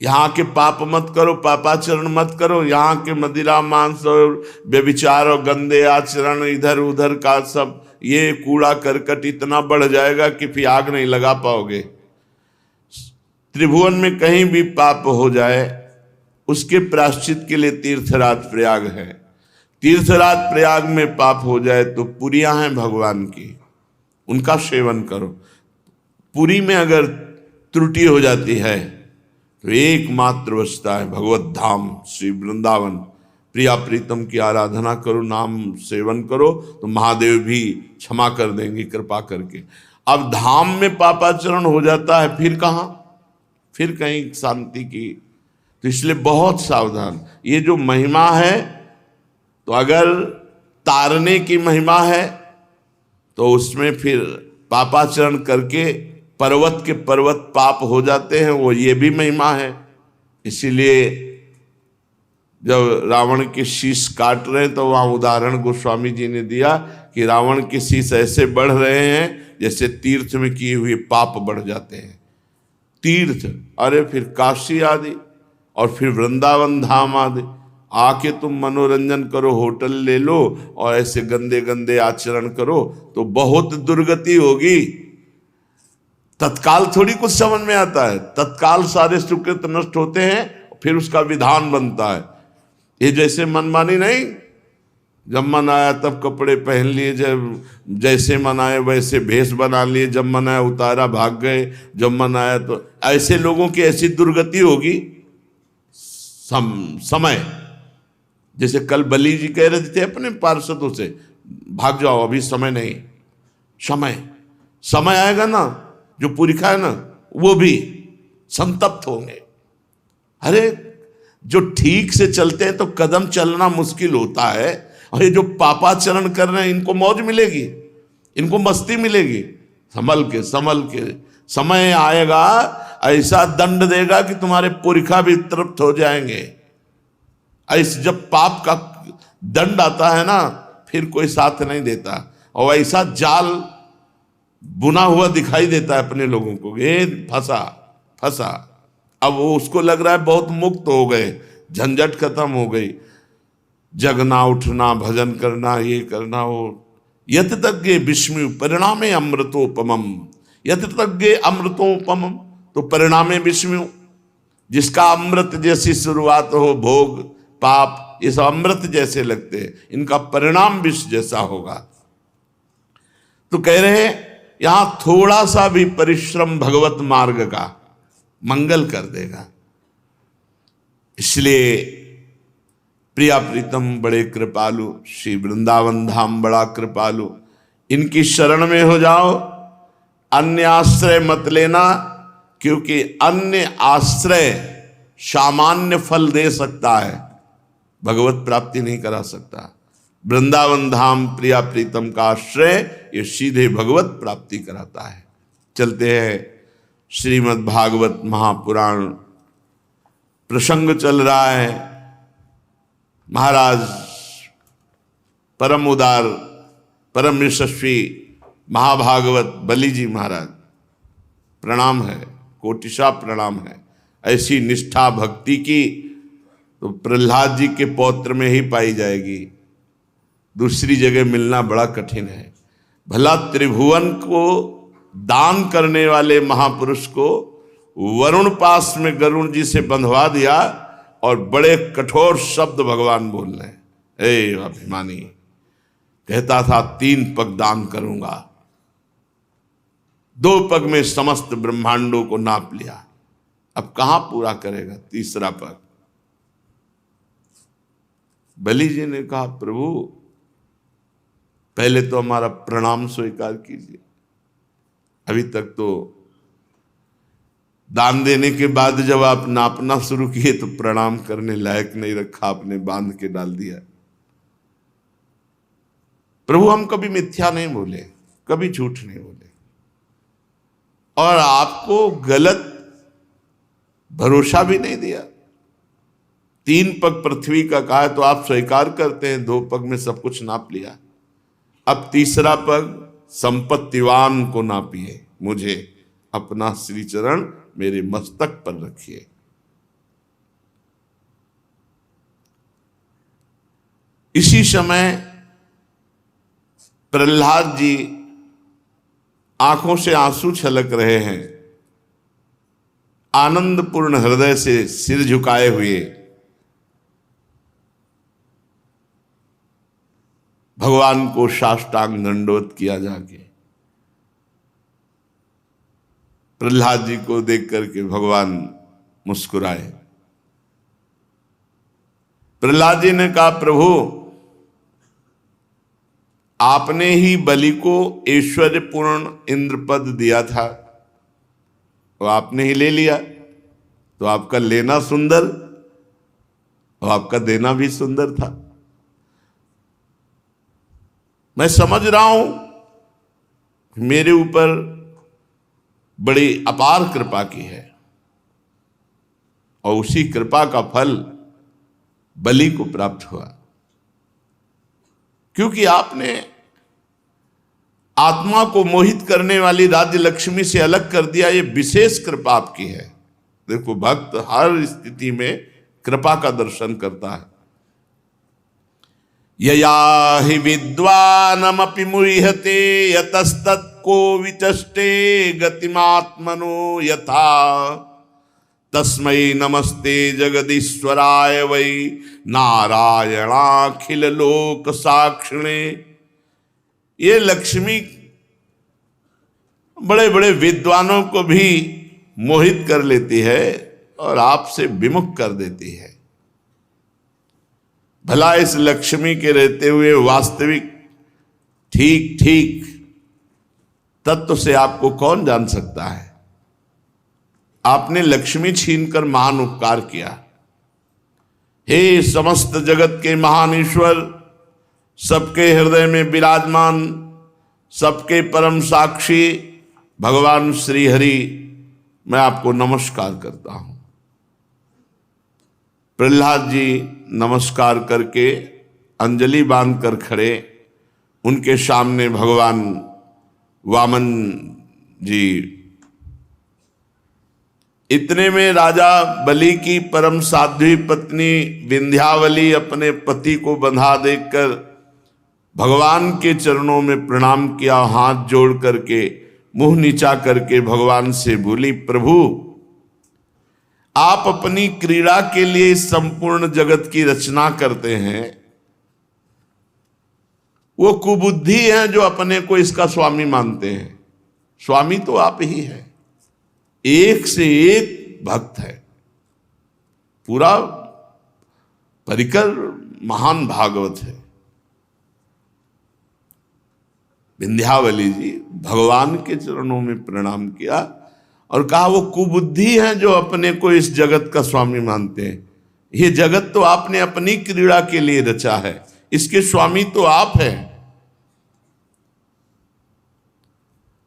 यहाँ के पाप मत करो, पापाचरण मत करो। यहाँ के मदिरा मांस और व्यभिचार और गंदे आचरण, इधर उधर का सब ये कूड़ा करकट इतना बढ़ जाएगा कि फिर आग नहीं लगा पाओगे। त्रिभुवन में कहीं भी पाप हो जाए, उसके प्रायश्चित के लिए तीर्थराज प्रयाग है। तीर्थराज प्रयाग में पाप हो जाए तो पुरियां हैं भगवान की, उनका सेवन करो। पुरी में अगर त्रुटि हो जाती है तो एकमात्र बचता है भगवत धाम श्री वृंदावन। प्रिया प्रीतम की आराधना करो, नाम सेवन करो, तो महादेव भी क्षमा कर देंगे कृपा करके। अब धाम में पापाचरण हो जाता है, फिर कहाँ, फिर कहीं शांति की। तो इसलिए बहुत सावधान। ये जो महिमा है, तो अगर तारने की महिमा है तो उसमें फिर पापाचरण करके पर्वत के पर्वत पाप हो जाते हैं, वो ये भी महिमा है। इसीलिए जब रावण के शीश काट रहे हैं तो वहाँ उदाहरण गोस्वामी जी ने दिया कि रावण के शीश ऐसे बढ़ रहे हैं जैसे तीर्थ में किए हुए पाप बढ़ जाते हैं। तीर्थ, अरे फिर काशी आदि और फिर वृंदावन धाम आदि, आके तुम मनोरंजन करो, होटल ले लो और ऐसे गंदे गंदे आचरण करो तो बहुत दुर्गति होगी। तत्काल थोड़ी कुछ समझ में आता है, तत्काल सारे सुकृत नष्ट होते हैं, फिर उसका विधान बनता है। ये जैसे मनमानी नहीं, जब मन आया तब कपड़े पहन लिए, जब जैसे मन आए वैसे भेष बना लिए, जब मन आया उतारा भाग गए, जब मन आया तो। ऐसे लोगों की ऐसी दुर्गति होगी। समय, जैसे कल बली जी कह रहे थे अपने पार्षदों से, भाग जाओ अभी समय नहीं। समय आएगा ना, जो पुरखा है ना वो भी संतप्त होंगे। अरे जो ठीक से चलते हैं तो कदम चलना मुश्किल होता है, और ये जो पापाचरण कर रहे हैं इनको मौज मिलेगी, इनको मस्ती मिलेगी। संभल के समय आएगा, ऐसा दंड देगा कि तुम्हारे पुरखा भी तृप्त हो जाएंगे। ऐसे जब पाप का दंड आता है ना, फिर कोई साथ नहीं देता, और ऐसा जाल बुना हुआ दिखाई देता है अपने लोगों को, ये फंसा। अब वो उसको लग रहा है बहुत मुक्त हो गए, झंझट खत्म हो गई, जगना उठना भजन करना ये करना वो। यत तज्ञे विस्मय परिणामे अमृतोपमम, यत तज्ञे अमृतोपमम, तो परिणामे विस्मय। जिसका अमृत जैसी शुरुआत हो, भोग पाप ये सब अमृत जैसे लगते हैं, इनका परिणाम विष जैसा होगा। तो कह रहे हैं यहां थोड़ा सा भी परिश्रम भगवत मार्ग का मंगल कर देगा। इसलिए प्रिया प्रीतम बड़े कृपालु, श्री वृंदावन धाम बड़ा कृपालु, इनकी शरण में हो जाओ, अन्य आश्रय मत लेना, क्योंकि अन्य आश्रय सामान्य फल दे सकता है, भगवत प्राप्ति नहीं करा सकता। वृंदावन धाम प्रिया प्रीतम का आश्रय ये सीधे भगवत प्राप्ति कराता है। चलते हैं, श्रीमद् भागवत महापुराण प्रसंग चल रहा है। महाराज परम उदार परम यशस्वी महाभागवत बलि जी महाराज, प्रणाम है, कोटिशा प्रणाम है। ऐसी निष्ठा भक्ति की तो प्रहलाद जी के पौत्र में ही पाई जाएगी, दूसरी जगह मिलना बड़ा कठिन है। भला त्रिभुवन को दान करने वाले महापुरुष को वरुण पास में गरुण जी से बंधवा दिया, और बड़े कठोर शब्द भगवान बोल रहे हैं। ए अभिमानी, कहता था 3 पग दान करूंगा, 2 पग में समस्त ब्रह्मांडों को नाप लिया, अब कहां पूरा करेगा 3रा पग। बलि जी ने कहा प्रभु पहले तो हमारा प्रणाम स्वीकार कीजिए, अभी तक तो दान देने के बाद जब आप नापना शुरू किए तो प्रणाम करने लायक नहीं रखा, आपने बांध के डाल दिया। प्रभु हम कभी मिथ्या नहीं बोले, कभी झूठ नहीं बोले, और आपको गलत भरोसा भी नहीं दिया। 3 पग पृथ्वी का कहा है तो आप स्वीकार करते हैं, 2 पग में सब कुछ नाप लिया। अब तीसरा पग, संपत्तिवान को ना पिए, मुझे अपना श्री चरण मेरे मस्तक पर रखिए। इसी समय प्रहलाद जी आंखों से आंसू छलक रहे हैं, आनंदपूर्ण हृदय से सिर झुकाए हुए भगवान को साष्टांग दंडवत किया जाके। प्रहलाद जी को देख करके भगवान मुस्कुराए। प्रहलाद जी ने कहा, प्रभु आपने ही बलि को ऐश्वर्यपूर्ण इंद्र पद दिया था, तो आपने ही ले लिया, तो आपका लेना सुंदर और आपका देना भी सुंदर था। मैं समझ रहा हूं मेरे ऊपर बड़ी अपार कृपा की है, और उसी कृपा का फल बलि को प्राप्त हुआ, क्योंकि आपने आत्मा को मोहित करने वाली राज्य लक्ष्मी से अलग कर दिया। ये विशेष कृपा आपकी है। देखो, भक्त हर स्थिति में कृपा का दर्शन करता है। यया हि विद्वानमपि मुह्यते यतस्तत्को विचष्टे गतिमात्मनो यथा तस्मै नमस्ते जगदीश्वराय वै नारायणाखिल लोक साक्षिणे। ये लक्ष्मी बड़े बड़े विद्वानों को भी मोहित कर लेती है और आपसे विमुख कर देती है। भला इस लक्ष्मी के रहते हुए वास्तविक ठीक ठीक तत्व से आपको कौन जान सकता है। आपने लक्ष्मी छीनकर महान उपकार किया। हे समस्त जगत के महान ईश्वर, सबके हृदय में विराजमान, सबके परम साक्षी भगवान श्री हरि, मैं आपको नमस्कार करता हूं। प्रहलाद जी नमस्कार करके अंजलि बांधकर खड़े, उनके सामने भगवान वामन जी। इतने में राजा बलि की परम साध्वी पत्नी विंध्यावली अपने पति को बंधा देखकर भगवान के चरणों में प्रणाम किया, हाथ जोड़ करके मुंह नीचा करके भगवान से बोली, प्रभु आप अपनी क्रीड़ा के लिए इस संपूर्ण जगत की रचना करते हैं। वो कुबुद्धि है जो अपने को इसका स्वामी मानते हैं। स्वामी तो आप ही है, एक से एक भक्त है, पूरा परिकर महान भागवत है। विंध्यावली जी भगवान के चरणों में प्रणाम किया और कहा, वो कुबुद्धि है जो अपने को इस जगत का स्वामी मानते हैं। ये जगत तो आपने अपनी क्रीड़ा के लिए रचा है, इसके स्वामी तो आप हैं।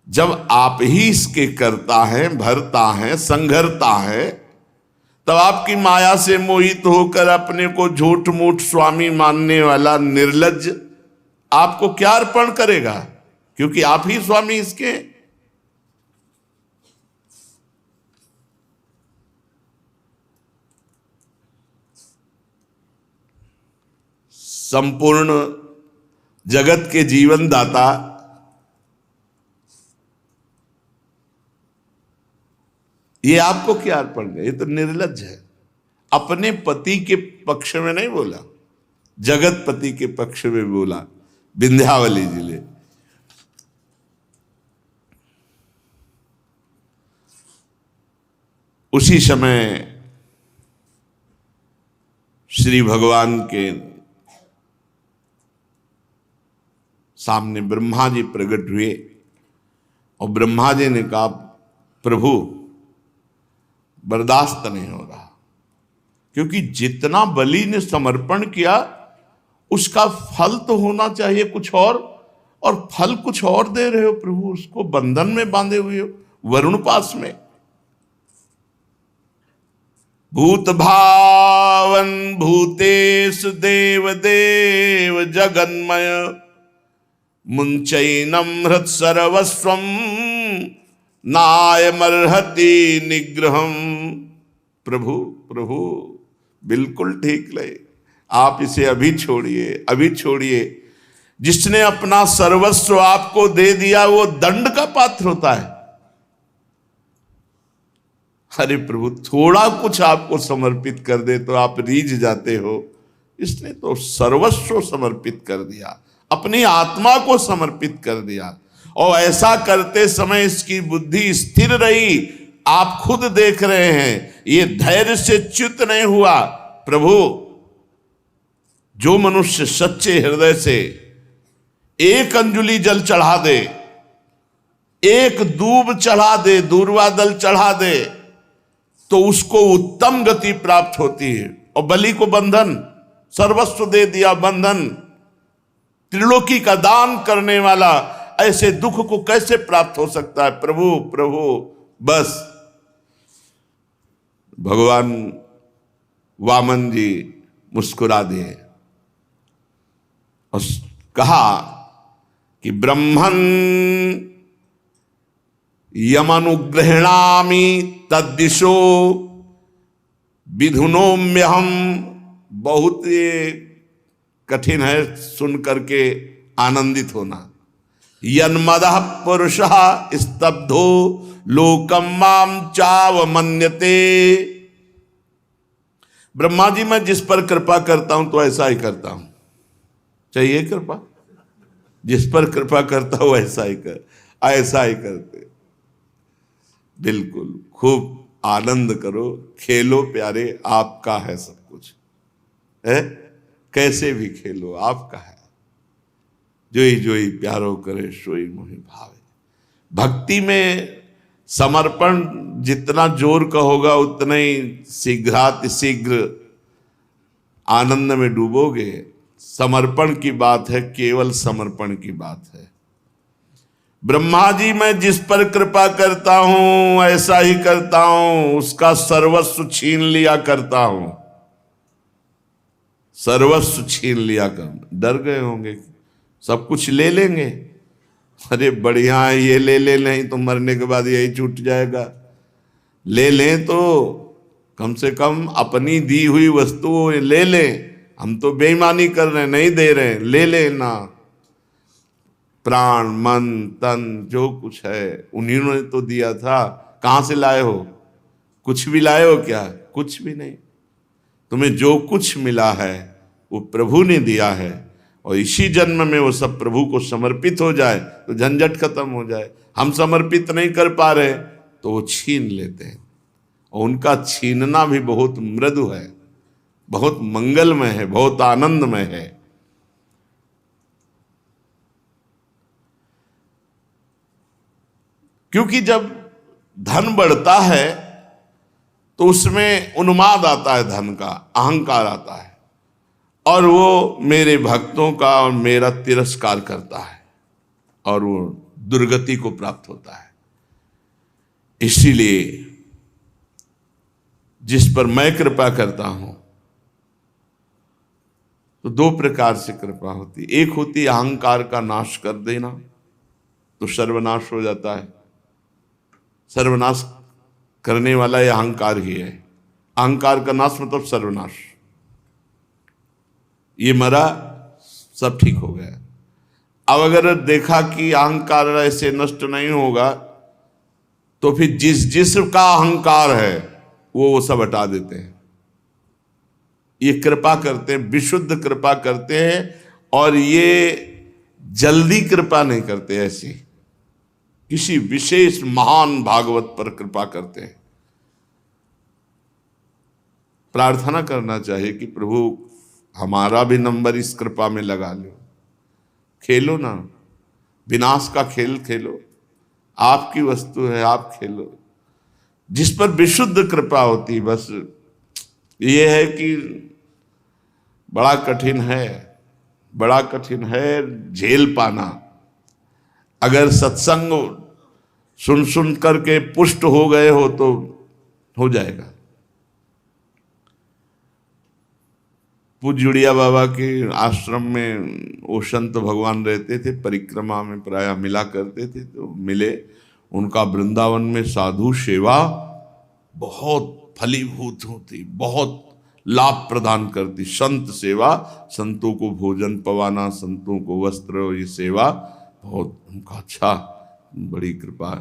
जब आप ही इसके करता है, भरता है, संघरता है, तब आपकी माया से मोहित होकर अपने को झूठ मूठ स्वामी मानने वाला निर्लज्ज आपको क्या अर्पण करेगा, क्योंकि आप ही स्वामी इसके। संपूर्ण जगत के जीवन दाता ये आपको क्या अर्पण करे, ये तो निर्लज्ज है। अपने पति के पक्ष में नहीं बोला, जगत पति के पक्ष में बोला विंध्यावली जी ने। उसी समय श्री भगवान के सामने ब्रह्मा जी प्रकट हुए और ब्रह्मा जी ने कहा, प्रभु बर्दाश्त नहीं हो रहा, क्योंकि जितना बलि ने समर्पण किया उसका फल तो होना चाहिए कुछ और फल कुछ और दे रहे हो प्रभु। उसको बंधन में बांधे हुए हो, वरुण पास में। भूत भावन भूतेश देव देव जगन्मय मुंचैनम हृत सर्वस्वम नायमर्हति निग्रहम। प्रभु प्रभु बिल्कुल ठीक नहीं, आप इसे अभी छोड़िए, अभी छोड़िए। जिसने अपना सर्वस्व आपको दे दिया वो दंड का पात्र होता है। अरे प्रभु, थोड़ा कुछ आपको समर्पित कर दे तो आप रीझ जाते हो। इसने तो सर्वस्व समर्पित कर दिया, अपनी आत्मा को समर्पित कर दिया। और ऐसा करते समय इसकी बुद्धि स्थिर रही। आप खुद देख रहे हैं, ये धैर्य से च्युत नहीं हुआ। प्रभु, जो मनुष्य सच्चे हृदय से एक अंजुलि जल चढ़ा दे, एक दूब चढ़ा दे, दूर्वा दल चढ़ा दे, तो उसको उत्तम गति प्राप्त होती है। और बलि को बंधन, सर्वस्व दे दिया बंधन, त्रिलोकी का दान करने वाला, ऐसे दुख को कैसे प्राप्त हो सकता है? प्रभु प्रभु, बस भगवान वामन जी मुस्कुरा दिए और कहा कि ब्रह्मन् यमनुग्रहणामि तद्दिशो विधुनोम्यहम। बहुत ये कठिन है सुन करके आनंदित होना। यन्मदः पुरुषः स्तब्धो लोकम माम चावमन्यते। ब्रह्मा जी, मैं जिस पर कृपा करता हूं तो ऐसा ही करता हूं। चाहिए कृपा? जिस पर कृपा करता हूं ऐसा ही करते। बिल्कुल, खूब आनंद करो, खेलो प्यारे, आपका है सब कुछ है। कैसे भी खेलो, आपका है। जोई जोई प्यारो करे सोई मोहि भावे। भक्ति में समर्पण जितना जोर का होगा उतना ही शीघ्र आनंद में डूबोगे। समर्पण की बात है, केवल समर्पण की बात है। ब्रह्मा जी, मैं जिस पर कृपा करता हूं ऐसा ही करता हूं, उसका सर्वस्व छीन लिया करता हूं। सर्वस्व छीन लिया कर। डर गए होंगे, सब कुछ ले लेंगे। अरे बढ़िया है, ये ले ले, नहीं तो मरने के बाद यही छूट जाएगा। ले लें तो कम से कम अपनी दी हुई वस्तु ले लें। हम तो बेईमानी कर रहे हैं, नहीं दे रहे हैं, ले लेना। प्राण मन तन जो कुछ है उन्हीं ने तो दिया था। कहां से लाए हो? कुछ भी लाए हो क्या? कुछ भी नहीं। तुम्हें जो कुछ मिला है वो प्रभु ने दिया है। और इसी जन्म में वो सब प्रभु को समर्पित हो जाए तो झंझट खत्म हो जाए। हम समर्पित नहीं कर पा रहे तो वो छीन लेते हैं। और उनका छीनना भी बहुत मृदु है, बहुत मंगलमय है, बहुत आनंदमय है। क्योंकि जब धन बढ़ता है तो उसमें उन्माद आता है, धन का अहंकार आता है, और वो मेरे भक्तों का और मेरा तिरस्कार करता है और वो दुर्गति को प्राप्त होता है। इसीलिए जिस पर मैं कृपा करता हूं तो दो प्रकार से कृपा होती। एक होती अहंकार का नाश कर देना, तो सर्वनाश हो जाता है। सर्वनाश करने वाला यह अहंकार ही है। अहंकार का नाश मतलब सर्वनाश। ये मरा, सब ठीक हो गया। अब अगर देखा कि अहंकार ऐसे नष्ट नहीं होगा तो फिर जिसका अहंकार है वो सब हटा देते हैं। ये कृपा करते हैं, विशुद्ध कृपा करते हैं। और ये जल्दी कृपा नहीं करते, ऐसी किसी विशेष महान भागवत पर कृपा करते हैं। प्रार्थना करना चाहिए कि प्रभु हमारा भी नंबर इस कृपा में लगा लो। खेलो ना, विनाश का खेल खेलो। आपकी वस्तु है, आप खेलो। जिस पर विशुद्ध कृपा होती, बस ये है कि बड़ा कठिन है झेल पाना। अगर सत्संग सुन करके पुष्ट हो गए हो तो हो जाएगा। पूज्य उड़िया बाबा के आश्रम में वो संत भगवान रहते थे, परिक्रमा में प्रायः मिला करते थे। तो मिले, उनका वृंदावन में साधु सेवा बहुत फलीभूत होती, बहुत लाभ प्रदान करती। संत सेवा, संतों को भोजन पवाना, संतों को वस्त्र, ये सेवा बहुत उनका अच्छा, बड़ी कृपा।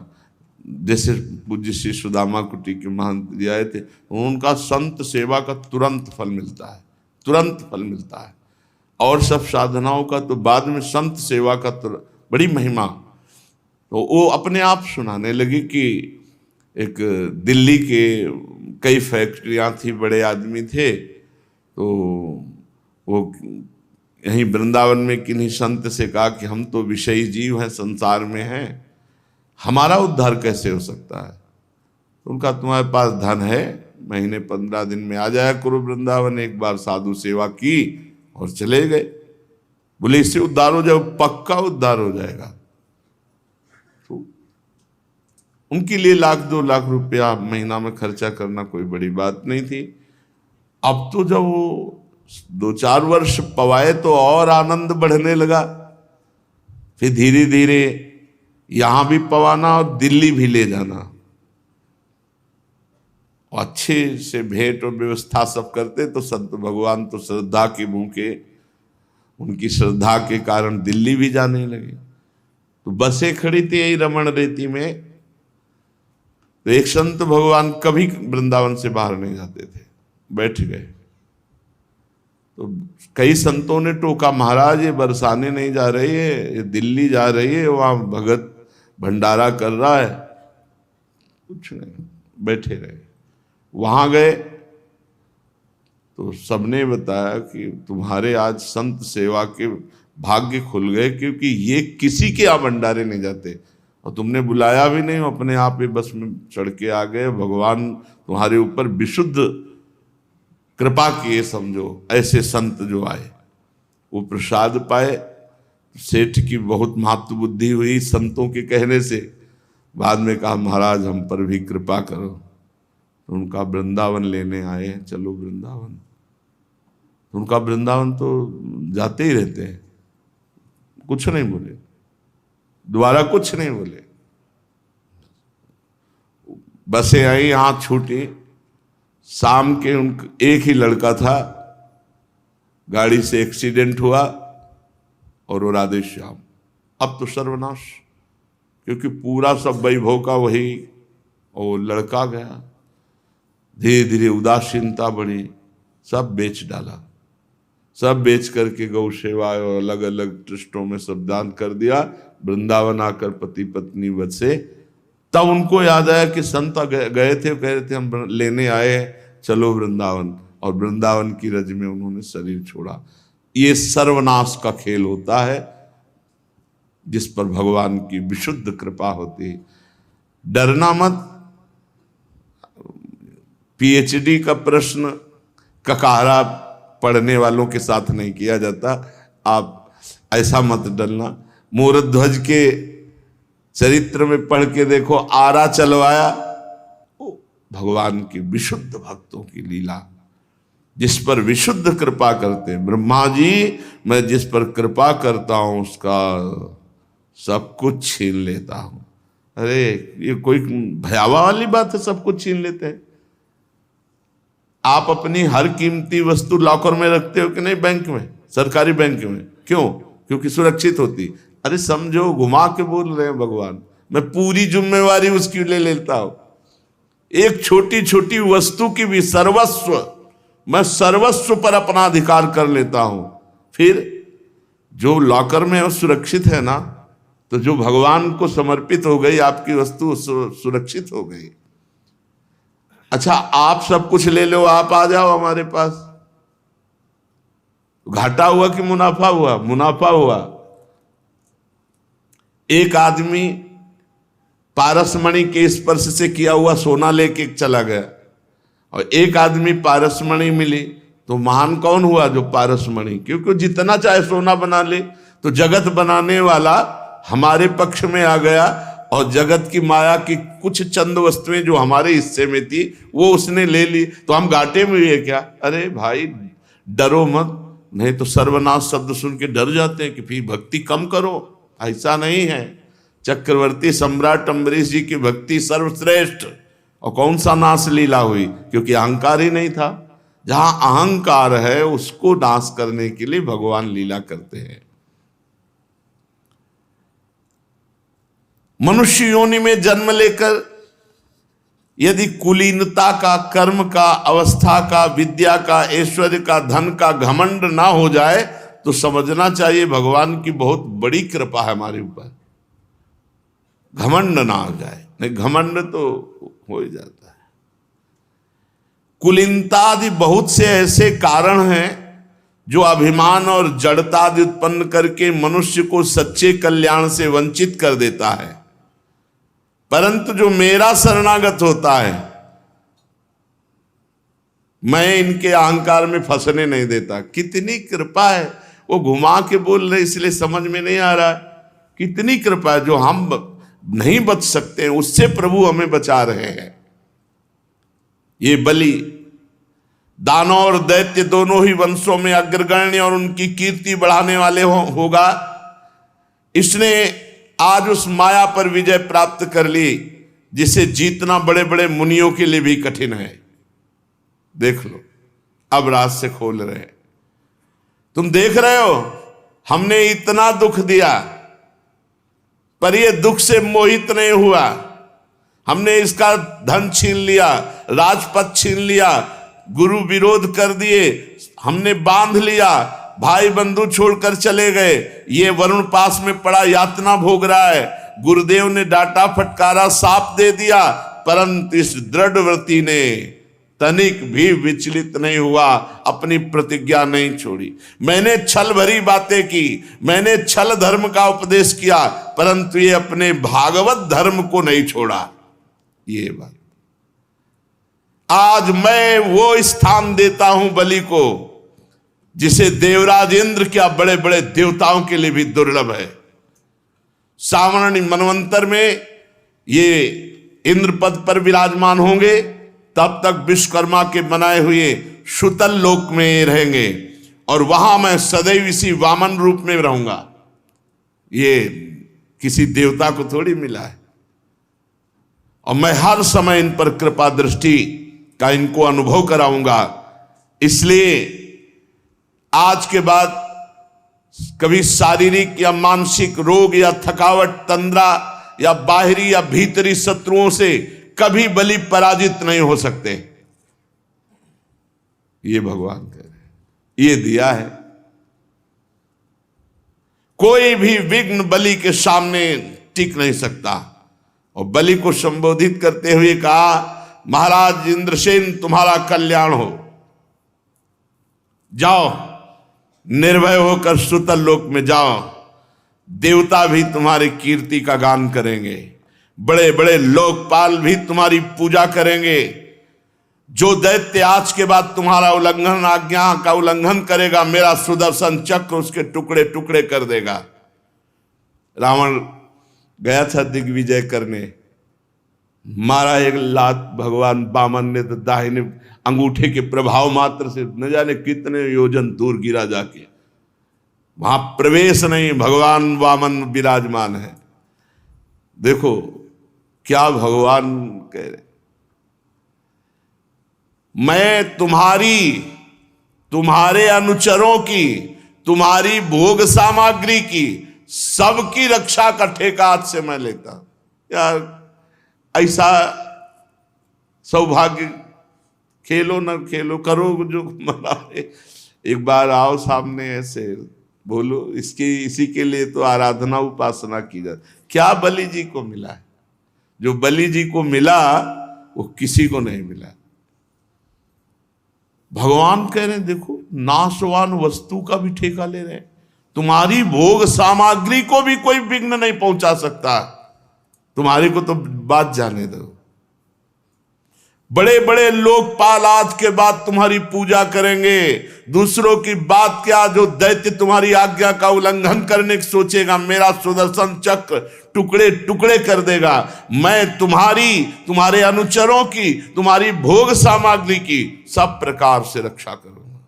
जैसे पूज्य श्री सुदामा कुटी के महंत जी आए थे, उनका संत सेवा का तुरंत फल मिलता है, तुरंत फल मिलता है। और सब साधनाओं का तो बाद में, संत सेवा का तो बड़ी महिमा। तो वो अपने आप सुनाने लगी कि एक दिल्ली के कई फैक्ट्रियां थी, बड़े आदमी थे, तो वो यहीं वृंदावन में किन्हीं संत से कहा कि हम तो विषयी जीव हैं, संसार में हैं, हमारा उद्धार कैसे हो सकता है? तो उनका तुम्हारे पास धन है, महीने 15 दिन में आ जाया करो वृंदावन, एक बार साधु सेवा की और चले गए। बोले इससे उद्धार हो जाए? पक्का उद्धार हो जाएगा। तो उनके लिए 1-2 लाख रुपया महीना में खर्चा करना कोई बड़ी बात नहीं थी। अब तो जब वो 2-4 वर्ष पवाए तो और आनंद बढ़ने लगा। फिर धीरे धीरे यहां भी पवाना और दिल्ली भी ले जाना, अच्छे से भेंट और व्यवस्था सब करते। तो संत भगवान तो श्रद्धा के भूखे, उनकी श्रद्धा के कारण दिल्ली भी जाने लगे। तो बसें खड़ी थी यही रमण रेती में। तो एक संत भगवान कभी वृंदावन से बाहर नहीं जाते थे, बैठ गए। तो कई संतों ने टोका, महाराज ये बरसाने नहीं जा रही है, ये दिल्ली जा रही है, वहां भगत भंडारा कर रहा है। कुछ नहीं, बैठे रहे। वहां गए तो सबने बताया कि तुम्हारे आज संत सेवा के भाग्य खुल गए, क्योंकि ये किसी के यहाँ भंडारे नहीं जाते और तुमने बुलाया भी नहीं, अपने आप ही बस में चढ़ के आ गए। भगवान तुम्हारे ऊपर विशुद्ध कृपा किए, समझो। ऐसे संत जो आए वो प्रसाद पाए। सेठ की बहुत महत्व बुद्धि हुई संतों के कहने से। बाद में कहा महाराज हम पर भी कृपा करो। तो उनका वृंदावन लेने आए, चलो वृंदावन। तो उनका वृंदावन तो जाते ही रहते हैं, कुछ नहीं बोले, दोबारा कुछ नहीं बोले। बसें आई, हाथ छूटी। शाम के एक ही लड़का था, गाड़ी से एक्सीडेंट हुआ और वो राधे श्याम। अब तो सर्वनाश, क्योंकि पूरा सब वैभव का वही, और वो लड़का गया। धीरे धीरे उदासीनता बढ़ी, सब बेच डाला, सब बेच करके गौ सेवा और अलग अलग ट्रस्टों में सब दान कर दिया। वृंदावन आकर पति पत्नी बसे। तब उनको याद आया कि संत गए थे, कह रहे थे हम लेने आए, चलो वृंदावन। और वृंदावन की रज में उन्होंने शरीर छोड़ा। ये सर्वनाश का खेल होता है, जिस पर भगवान की विशुद्ध कृपा होती है। डरना मत। पीएचडी का प्रश्न ककारा पढ़ने वालों के साथ नहीं किया जाता, आप ऐसा मत डरना। मोरध्वज के चरित्र में पढ़ के देखो, आरा चलवाया, भगवान की विशुद्ध भक्तों की लीला, जिस पर विशुद्ध कृपा करते। ब्रह्मा जी, मैं जिस पर कृपा करता हूं उसका सब कुछ छीन लेता हूं। अरे ये कोई भयावह वाली बात है, सब कुछ छीन लेते हैं। आप अपनी हर कीमती वस्तु लॉकर में रखते हो कि नहीं? बैंक में, सरकारी बैंक में। क्यों? क्योंकि सुरक्षित होती। अरे समझो, घुमा के बोल रहे हैं भगवान, मैं पूरी जिम्मेवारी उसकी ले लेता हूं। एक छोटी छोटी वस्तु की भी सर्वस्व, मैं सर्वस्व पर अपना अधिकार कर लेता हूं। फिर जो लॉकर में है वो सुरक्षित है ना, तो जो भगवान को समर्पित हो गई आपकी वस्तु सुरक्षित हो गई। अच्छा, आप सब कुछ ले लो, आप आ जाओ हमारे पास, घाटा हुआ कि मुनाफा हुआ? मुनाफा हुआ। एक आदमी पारसमणि के स्पर्श से किया हुआ सोना लेके चला गया, और एक आदमी पारसमणि मिली, तो महान कौन हुआ? जो पारसमणि। क्योंकि जितना चाहे सोना बना ले। तो जगत बनाने वाला हमारे पक्ष में आ गया, और जगत की माया की कुछ चंद वस्तुएं जो हमारे हिस्से में थी वो उसने ले ली, तो हम घाटे में हुए क्या? अरे भाई, डरो मत, नहीं तो सर्वनाश शब्द सुन के डर जाते हैं कि फिर भक्ति कम करो। ऐसा नहीं है। चक्रवर्ती सम्राट अम्बरीश जी की भक्ति सर्वश्रेष्ठ। और कौन सा नाश लीला हुई? क्योंकि अहंकार ही नहीं था। जहां अहंकार है उसको नाश करने के लिए भगवान लीला करते हैं। मनुष्य योनि में जन्म लेकर यदि कुलीनता का, कर्म का, अवस्था का, विद्या का, ऐश्वर्य का, धन का घमंड ना हो जाए तो समझना चाहिए भगवान की बहुत बड़ी कृपा है हमारे ऊपर। घमंड ना हो जाए, नहीं घमंड तो हो ही जाता है। कुलीनता आदि बहुत से ऐसे कारण हैं जो अभिमान और जड़ता आदि उत्पन्न करके मनुष्य को सच्चे कल्याण से वंचित कर देता है। परंतु जो मेरा शरणागत होता है, मैं इनके अहंकार में फंसने नहीं देता। कितनी कृपा है। वो घुमा के बोल रहे इसलिए समझ में नहीं आ रहा है। कितनी कृपा है। जो हम नहीं बच सकते हैं उससे प्रभु हमें बचा रहे हैं। ये बलि दानव और दैत्य दोनों ही वंशों में अग्रगण्य और उनकी कीर्ति बढ़ाने वाले होगा। इसने आज उस माया पर विजय प्राप्त कर ली जिसे जीतना बड़े बड़े मुनियों के लिए भी कठिन है। देख लो, अब रास्ते खोल रहे हैं। तुम देख रहे हो, हमने इतना दुख दिया पर ये दुख से मोहित नहीं हुआ। हमने इसका धन छीन लिया, राजपद छीन लिया, गुरु विरोध कर दिए, हमने बांध लिया, भाई बंधु छोड़कर चले गए। ये वरुण पास में पड़ा यातना भोग रहा है। गुरुदेव ने डांटा फटकारा, साप दे दिया, परंतु इस दृढ़व्रती ने तनिक भी विचलित नहीं हुआ, अपनी प्रतिज्ञा नहीं छोड़ी। मैंने छल भरी बातें की, मैंने छल धर्म का उपदेश किया, परंतु ये अपने भागवत धर्म को नहीं छोड़ा। ये बात आज मैं वो स्थान देता हूं बलि को जिसे देवराज इंद्र क्या बड़े बड़े देवताओं के लिए भी दुर्लभ है। सावर्ण मनवंतर में ये इंद्र पद पर विराजमान होंगे, तब तक विश्वकर्मा के बनाए हुए शुतल लोक में रहेंगे और वहां मैं सदैव इसी वामन रूप में रहूंगा। ये किसी देवता को थोड़ी मिला है। और मैं हर समय इन पर कृपा दृष्टि का इनको अनुभव कराऊंगा। इसलिए आज के बाद कभी शारीरिक या मानसिक रोग या थकावट, तंद्रा या बाहरी या भीतरी शत्रुओं से कभी बलि पराजित नहीं हो सकते। ये भगवान कह रहे हैं, ये दिया है। कोई भी विघ्न बलि के सामने टिक नहीं सकता। और बलि को संबोधित करते हुए कहा, महाराज इंद्रसेन तुम्हारा कल्याण हो, जाओ निर्भय होकर सुतल लोक में जाओ। देवता भी तुम्हारी कीर्ति का गान करेंगे, बड़े बड़े लोकपाल भी तुम्हारी पूजा करेंगे। जो दैत्य आज के बाद तुम्हारा उल्लंघन, आज्ञा का उल्लंघन करेगा, मेरा सुदर्शन चक्र उसके टुकड़े टुकड़े कर देगा। रावण गया था दिग्विजय करने, मारा एक लात भगवान वामन ने तो दाहिने अंगूठे के प्रभाव मात्र से न जाने कितने योजन दूर गिरा जाके। वहां प्रवेश नहीं, भगवान वामन विराजमान है। देखो क्या भगवान कह रहे, मैं तुम्हारे अनुचरों की, तुम्हारी भोग सामग्री की, सबकी रक्षा का ठेका आज से मैं लेता हूं। यार ऐसा सौभाग्य, खेलो ना खेलो, करो जो मनाए। एक बार आओ सामने, ऐसे बोलो, इसी के लिए तो आराधना उपासना की जाती। क्या बलि जी को मिला है? जो बलि जी को मिला वो किसी को नहीं मिला। भगवान कह रहे हैं, देखो नाशवान वस्तु का भी ठेका ले रहे हैं। तुम्हारी भोग सामग्री को भी कोई विघ्न नहीं पहुंचा सकता। तुम्हारे को तो बात जाने दो। बड़े बड़े लोकपाल आज के बाद तुम्हारी पूजा करेंगे। दूसरों की बात क्या, जो दैत्य तुम्हारी आज्ञा का उल्लंघन करने की सोचेगा, मेरा सुदर्शन चक्र टुकड़े टुकड़े कर देगा। मैं तुम्हारे अनुचरों की, तुम्हारी भोग सामग्री की सब प्रकार से रक्षा करूंगा।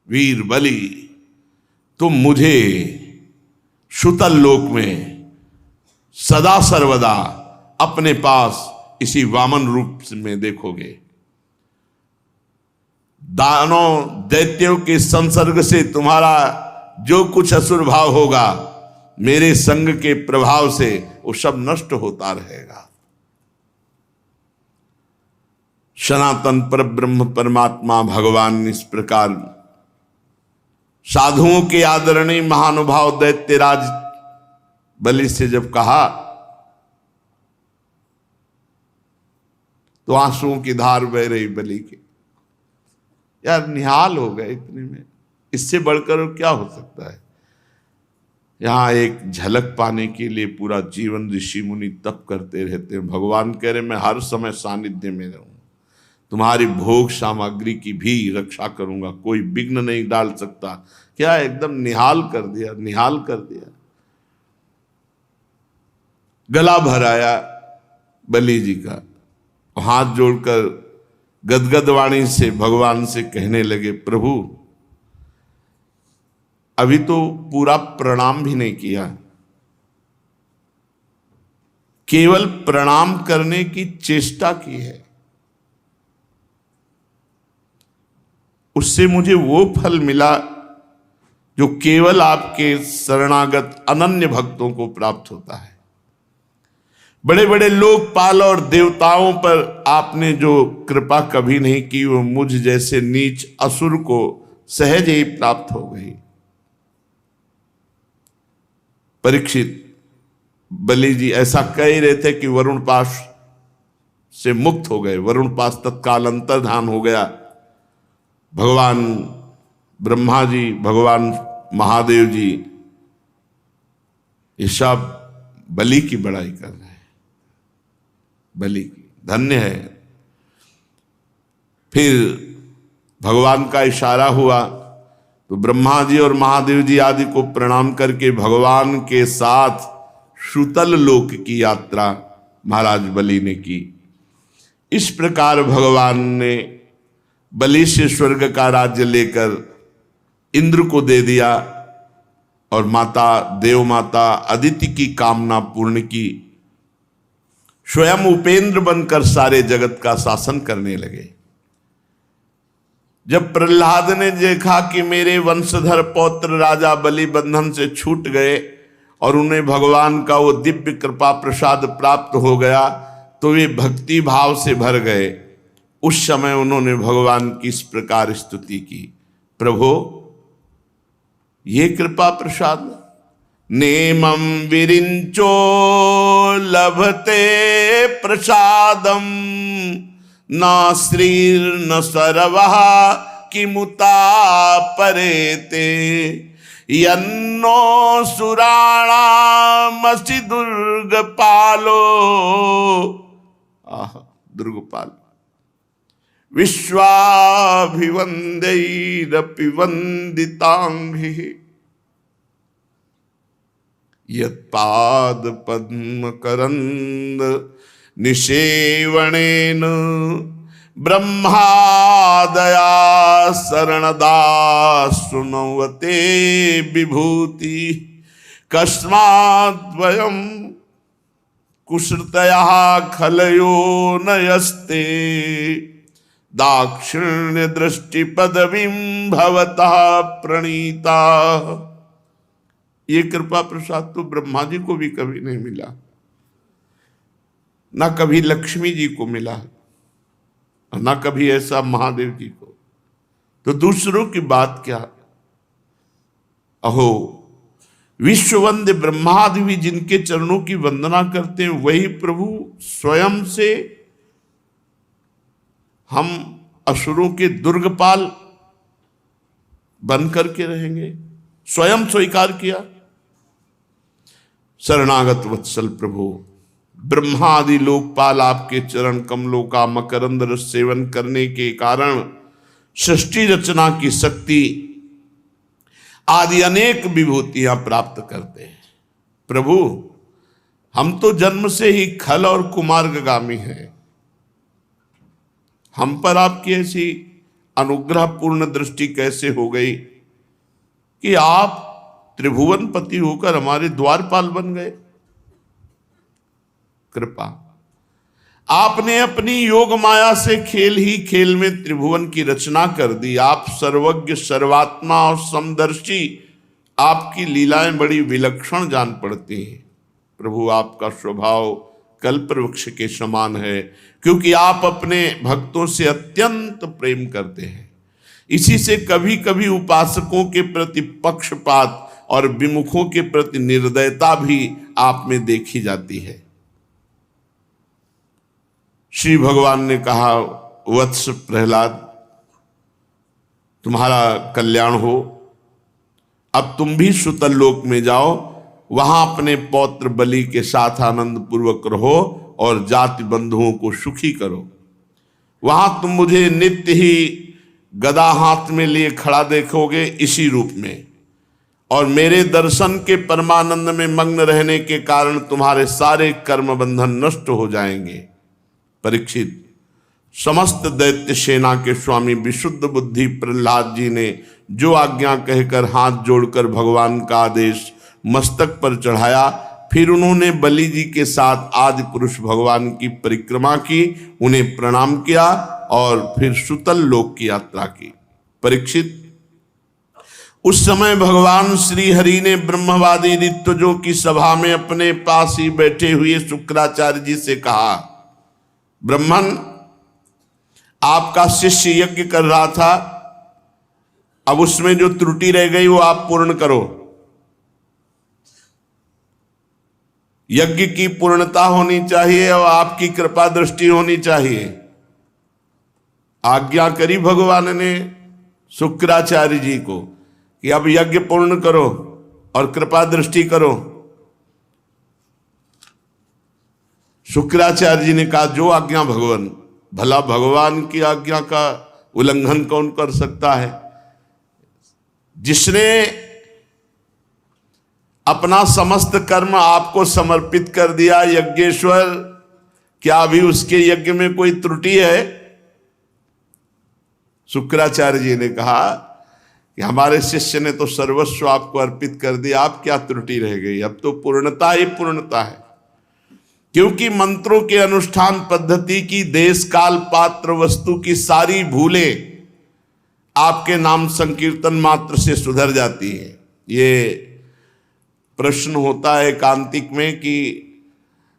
वीर बलि, तुम मुझे शुतल लोक में सदा सर्वदा अपने पास इसी वामन रूप में देखोगे। दानों दैत्यों के संसर्ग से तुम्हारा जो कुछ असुर भाव होगा, मेरे संग के प्रभाव से वो सब नष्ट होता रहेगा। सनातन पर ब्रह्म परमात्मा भगवान इस प्रकार साधुओं के आदरणीय महानुभाव दैत्यराज बलि से जब कहा तो आंसुओं की धार बह रही बलि की। यार निहाल हो गए इतने में, इससे बढ़कर और क्या हो सकता है। यहां एक झलक पाने के लिए पूरा जीवन ऋषि मुनि तप करते रहते हैं। भगवान कह रहे मैं हर समय सानिध्य में रहूं, तुम्हारी भोग सामग्री की भी रक्षा करूंगा, कोई विघ्न नहीं डाल सकता। क्या एकदम निहाल कर दिया, निहाल कर दिया। गला भराया बलि जी का, हाथ जोड़कर गदगद वाणी से भगवान से कहने लगे, प्रभु अभी तो पूरा प्रणाम भी नहीं किया, केवल प्रणाम करने की चेष्टा की है, उससे मुझे वो फल मिला जो केवल आपके शरणागत अनन्य भक्तों को प्राप्त होता है। बड़े बड़े लोकपाल और देवताओं पर आपने जो कृपा कभी नहीं की, वो मुझ जैसे नीच असुर को सहज ही प्राप्त हो गई। परीक्षित बलि जी ऐसा कह ही रहे थे कि वरुण पाश से मुक्त हो गए। वरुण पाश तत्काल अंतर्धान हो गया। भगवान ब्रह्मा जी, भगवान महादेव जी ये सब बलि की बड़ाई कर रहे हैं। बलि धन्य है। फिर भगवान का इशारा हुआ तो ब्रह्मा जी और महादेव जी आदि को प्रणाम करके भगवान के साथ शुतल लोक की यात्रा महाराज बलि ने की। इस प्रकार भगवान ने बलि से स्वर्ग का राज्य लेकर इंद्र को दे दिया और माता देव माता अदिति की कामना पूर्ण की। स्वयं उपेंद्र बनकर सारे जगत का शासन करने लगे। जब प्रहलाद ने देखा कि मेरे वंशधर पौत्र राजा बलि बंधन से छूट गए और उन्हें भगवान का वो दिव्य कृपा प्रसाद प्राप्त हो गया, तो वे भक्ति भाव से भर गए। उस समय उन्होंने भगवान की इस प्रकार स्तुति की, प्रभो ये कृपा प्रसाद नेमं विरिंचो लभते प्रसादम न श्रीर्न सर्वः किमुता परेते यन्नो सुराणामसि दुर्गपालो। आह दुर्गपाल विश्वाभिवंदैरपि वंदितांघ्रिः यत्पाद पद्म करंद निषेवणेन ब्रह्मादया शरणदा सुनवते विभूति कस्माद्वयं कुश्रुतयः खलयो नयस्ते दाक्षिण्य दृष्टि पदवीं भवतः प्रणीता। ये कृपा प्रसाद तो ब्रह्मा जी को भी कभी नहीं मिला, ना कभी लक्ष्मी जी को मिला, ना कभी ऐसा महादेव जी को। तो दूसरों की बात क्या। अहो विश्ववंद्य ब्रह्मादि भी जिनके चरणों की वंदना करते हैं, वही प्रभु स्वयं से हम असुरों के दुर्गपाल बन करके रहेंगे, स्वयं स्वीकार किया। शरणागत वत्सल प्रभु ब्रह्मादि लोकपाल आपके चरण कमलों का मकरंद रस सेवन करने के कारण सृष्टि रचना की शक्ति आदि अनेक विभूतियां प्राप्त करते हैं। प्रभु हम तो जन्म से ही खल और कुमार्गगामी हैं, हम पर आपकी ऐसी अनुग्रहपूर्ण दृष्टि कैसे हो गई कि आप त्रिभुवनपति होकर हमारे द्वारपाल बन गए। कृपा, आपने अपनी योग माया से खेल ही खेल में त्रिभुवन की रचना कर दी। आप सर्वज्ञ, सर्वात्मा और समदर्शी, आपकी लीलाएं बड़ी विलक्षण जान पड़ती हैं। प्रभु, आपका स्वभाव कल्पवृक्ष के समान है, क्योंकि आप अपने भक्तों से अत्यंत प्रेम करते हैं। इसी से कभी कभी उपासकों के प्रति पक्षपात और विमुखों के प्रति निर्दयता भी आप में देखी जाती है। श्री भगवान ने कहा, वत्स प्रहलाद, तुम्हारा कल्याण हो। अब तुम भी सुतल लोक में जाओ, वहां अपने पौत्र बलि के साथ आनंद पूर्वक रहो और जाति बंधुओं को सुखी करो। वहां तुम मुझे नित्य ही गदा हाथ में लिए खड़ा देखोगे इसी रूप में, और मेरे दर्शन के परमानंद में मग्न रहने के कारण तुम्हारे सारे कर्म बंधन नष्ट हो जाएंगे। परीक्षित, समस्त दैत्य सेना के स्वामी विशुद्ध बुद्धि प्रहलाद जी ने जो आज्ञा कहकर हाथ जोड़कर भगवान का आदेश मस्तक पर चढ़ाया, फिर उन्होंने बलि जी के साथ आदि पुरुष भगवान की परिक्रमा की, उन्हें प्रणाम किया और फिर सुतल लोक की यात्रा की। परीक्षित, उस समय भगवान श्री हरि ने ब्रह्मवादी ऋत्विजों की सभा में अपने पास ही बैठे हुए शुक्राचार्य जी से कहा, ब्रह्मन, आपका शिष्य यज्ञ कर रहा था, अब उसमें जो त्रुटि रह गई वो आप पूर्ण करो। यज्ञ की पूर्णता होनी चाहिए और आपकी कृपा दृष्टि होनी चाहिए। आज्ञा करी भगवान ने शुक्राचार्य जी को कि अब यज्ञ पूर्ण करो और कृपा दृष्टि करो। शुक्राचार्य जी ने कहा, जो आज्ञा भगवान। भला भगवान की आज्ञा का उल्लंघन कौन कर सकता है? जिसने अपना समस्त कर्म आपको समर्पित कर दिया, यज्ञेश्वर, क्या अभी उसके यज्ञ में कोई त्रुटि है? शुक्राचार्य जी ने कहा कि हमारे शिष्य ने तो सर्वस्व आपको अर्पित कर दिया, आप क्या त्रुटि रह गई? अब तो पूर्णता ही पूर्णता है। क्योंकि मंत्रों के अनुष्ठान पद्धति की, देश काल पात्र वस्तु की सारी भूलें आपके नाम संकीर्तन मात्र से सुधर जाती है। ये प्रश्न होता है एकांतिक में कि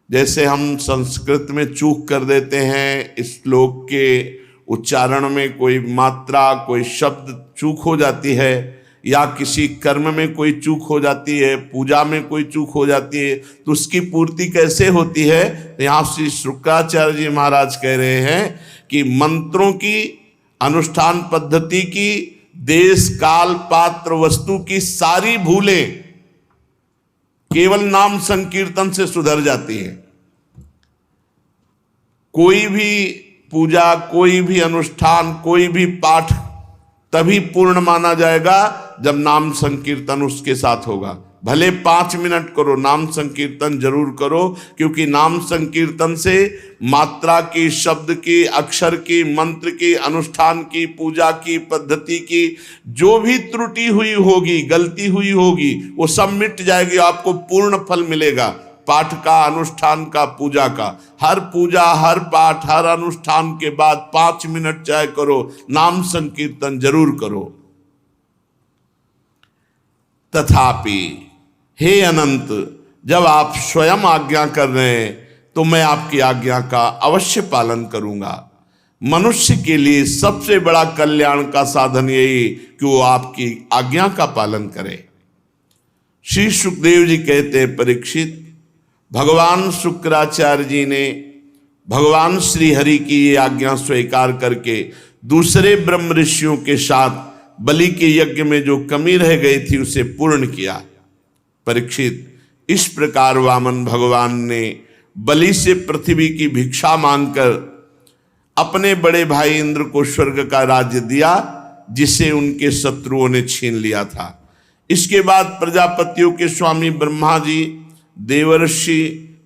जैसे हम संस्कृत में चूक कर देते हैं, इस श्लोक के उच्चारण में कोई मात्रा, कोई शब्द चूक हो जाती है, या किसी कर्म में कोई चूक हो जाती है, पूजा में कोई चूक हो जाती है, तो उसकी पूर्ति कैसे होती है? यहाँ श्री शुक्राचार्य जी महाराज कह रहे हैं कि मंत्रों की, अनुष्ठान पद्धति की, देश काल पात्र वस्तु की सारी भूलें केवल नाम संकीर्तन से सुधर जाती है। कोई भी पूजा, कोई भी अनुष्ठान, कोई भी पाठ तभी पूर्ण माना जाएगा जब नाम संकीर्तन उसके साथ होगा। भले 5 मिनट करो, नाम संकीर्तन जरूर करो, क्योंकि नाम संकीर्तन से मात्रा की, शब्द की, अक्षर की, मंत्र की, अनुष्ठान की, पूजा की, पद्धति की जो भी त्रुटि हुई होगी, गलती हुई होगी, वो सब मिट जाएगी। आपको पूर्ण फल मिलेगा, पाठ का, अनुष्ठान का, पूजा का। हर पूजा, हर पाठ, हर अनुष्ठान के बाद 5 मिनट चाहे करो, नाम संकीर्तन जरूर करो। तथापि हे अनंत, जब आप स्वयं आज्ञा कर रहे हैं तो मैं आपकी आज्ञा का अवश्य पालन करूंगा। मनुष्य के लिए सबसे बड़ा कल्याण का साधन यही कि वो आपकी आज्ञा का पालन करे। श्री सुखदेव जी कहते हैं, परीक्षित, भगवान शुक्राचार्य जी ने भगवान श्री हरि की ये आज्ञा स्वीकार करके दूसरे ब्रह्म ऋषियों के साथ बलि के यज्ञ में जो कमी रह गई थी उसे पूर्ण किया। परीक्षित, इस प्रकार वामन भगवान ने बलि से पृथ्वी की भिक्षा मांगकर अपने बड़े भाई इंद्र को स्वर्ग का राज्य दिया, जिसे उनके शत्रुओं ने छीन लिया था। इसके बाद प्रजापतियों के स्वामी ब्रह्मा जी, देवर्षि,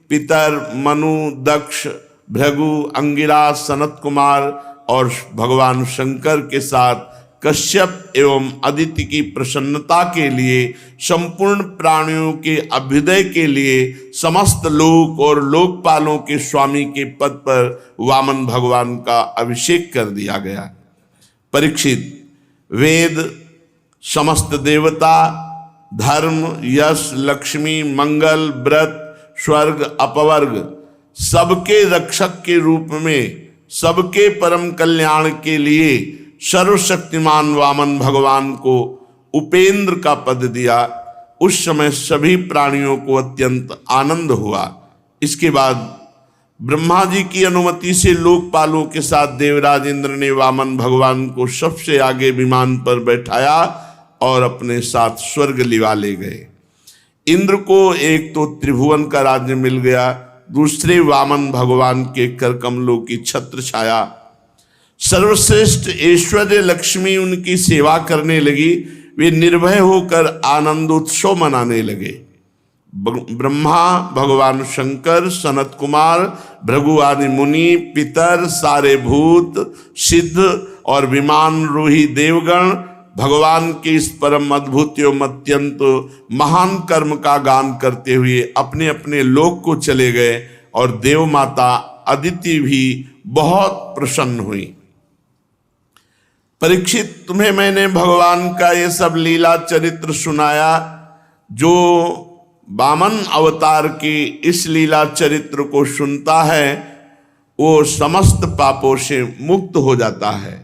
पितर, मनु, दक्ष, भृगु, अंगिरा, सनत कुमार और भगवान शंकर के साथ कश्यप एवं अदिति की प्रसन्नता के लिए, संपूर्ण प्राणियों के अभ्युदय के लिए, समस्त लोक और लोकपालों के स्वामी के पद पर वामन भगवान का अभिषेक कर दिया गया। परीक्षित, वेद, समस्त देवता, धर्म, यश, लक्ष्मी, मंगल, व्रत, स्वर्ग, अपवर्ग सबके रक्षक के रूप में, सबके परम कल्याण के लिए सर्वशक्तिमान वामन भगवान को उपेंद्र का पद दिया। उस समय सभी प्राणियों को अत्यंत आनंद हुआ। इसके बाद ब्रह्मा जी की अनुमति से लोकपालों के साथ देवराज इंद्र ने वामन भगवान को सबसे आगे विमान पर बैठाया और अपने साथ स्वर्ग लिवा ले गए। इंद्र को एक तो त्रिभुवन का राज्य मिल गया, दूसरे वामन भगवान के कर कमलों की छत्र छाया। सर्वश्रेष्ठ ऐश्वर्य लक्ष्मी उनकी सेवा करने लगी। वे निर्भय होकर आनंदोत्सव मनाने लगे। ब्रह्मा, भगवान शंकर, सनत कुमार, भृगु आदि मुनि, पितर, सारे भूत, सिद्ध और विमानरोही देवगण भगवान के इस परम अद्भुत एवं अत्यंत महान कर्म का गान करते हुए अपने अपने लोक को चले गए और देव माता अदिति भी बहुत प्रसन्न हुई। परीक्षित, तुम्हें मैंने भगवान का ये सब लीला चरित्र सुनाया। जो वामन अवतार की इस लीला चरित्र को सुनता है वो समस्त पापों से मुक्त हो जाता है।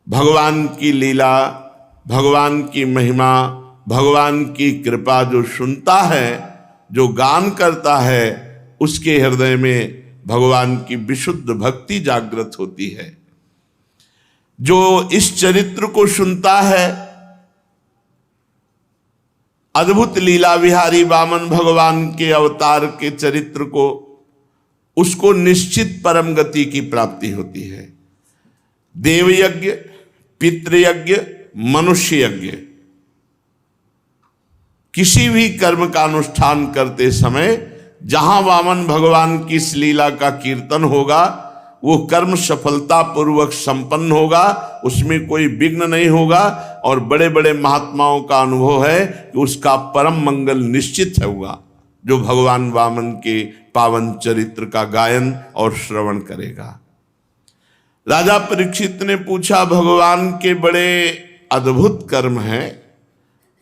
भगवान की लीला, भगवान की महिमा, भगवान की कृपा जो सुनता है, जो गान करता है, उसके हृदय में भगवान की विशुद्ध भक्ति जागृत होती है। जो इस चरित्र को सुनता है, अद्भुत लीला विहारी वामन भगवान के अवतार के चरित्र को, उसको निश्चित परम गति की प्राप्ति होती है। देवयज्ञ, पितृयज्ञ, मनुष्य यज्ञ, किसी भी कर्म का अनुष्ठान करते समय जहां वामन भगवान की इस लीला का कीर्तन होगा, वो कर्म सफलता पूर्वक संपन्न होगा, उसमें कोई विघ्न नहीं होगा और बड़े बड़े महात्माओं का अनुभव है कि उसका परम मंगल निश्चित होगा जो भगवान वामन के पावन चरित्र का गायन और श्रवण करेगा। राजा परीक्षित ने पूछा, भगवान के बड़े अद्भुत कर्म हैं,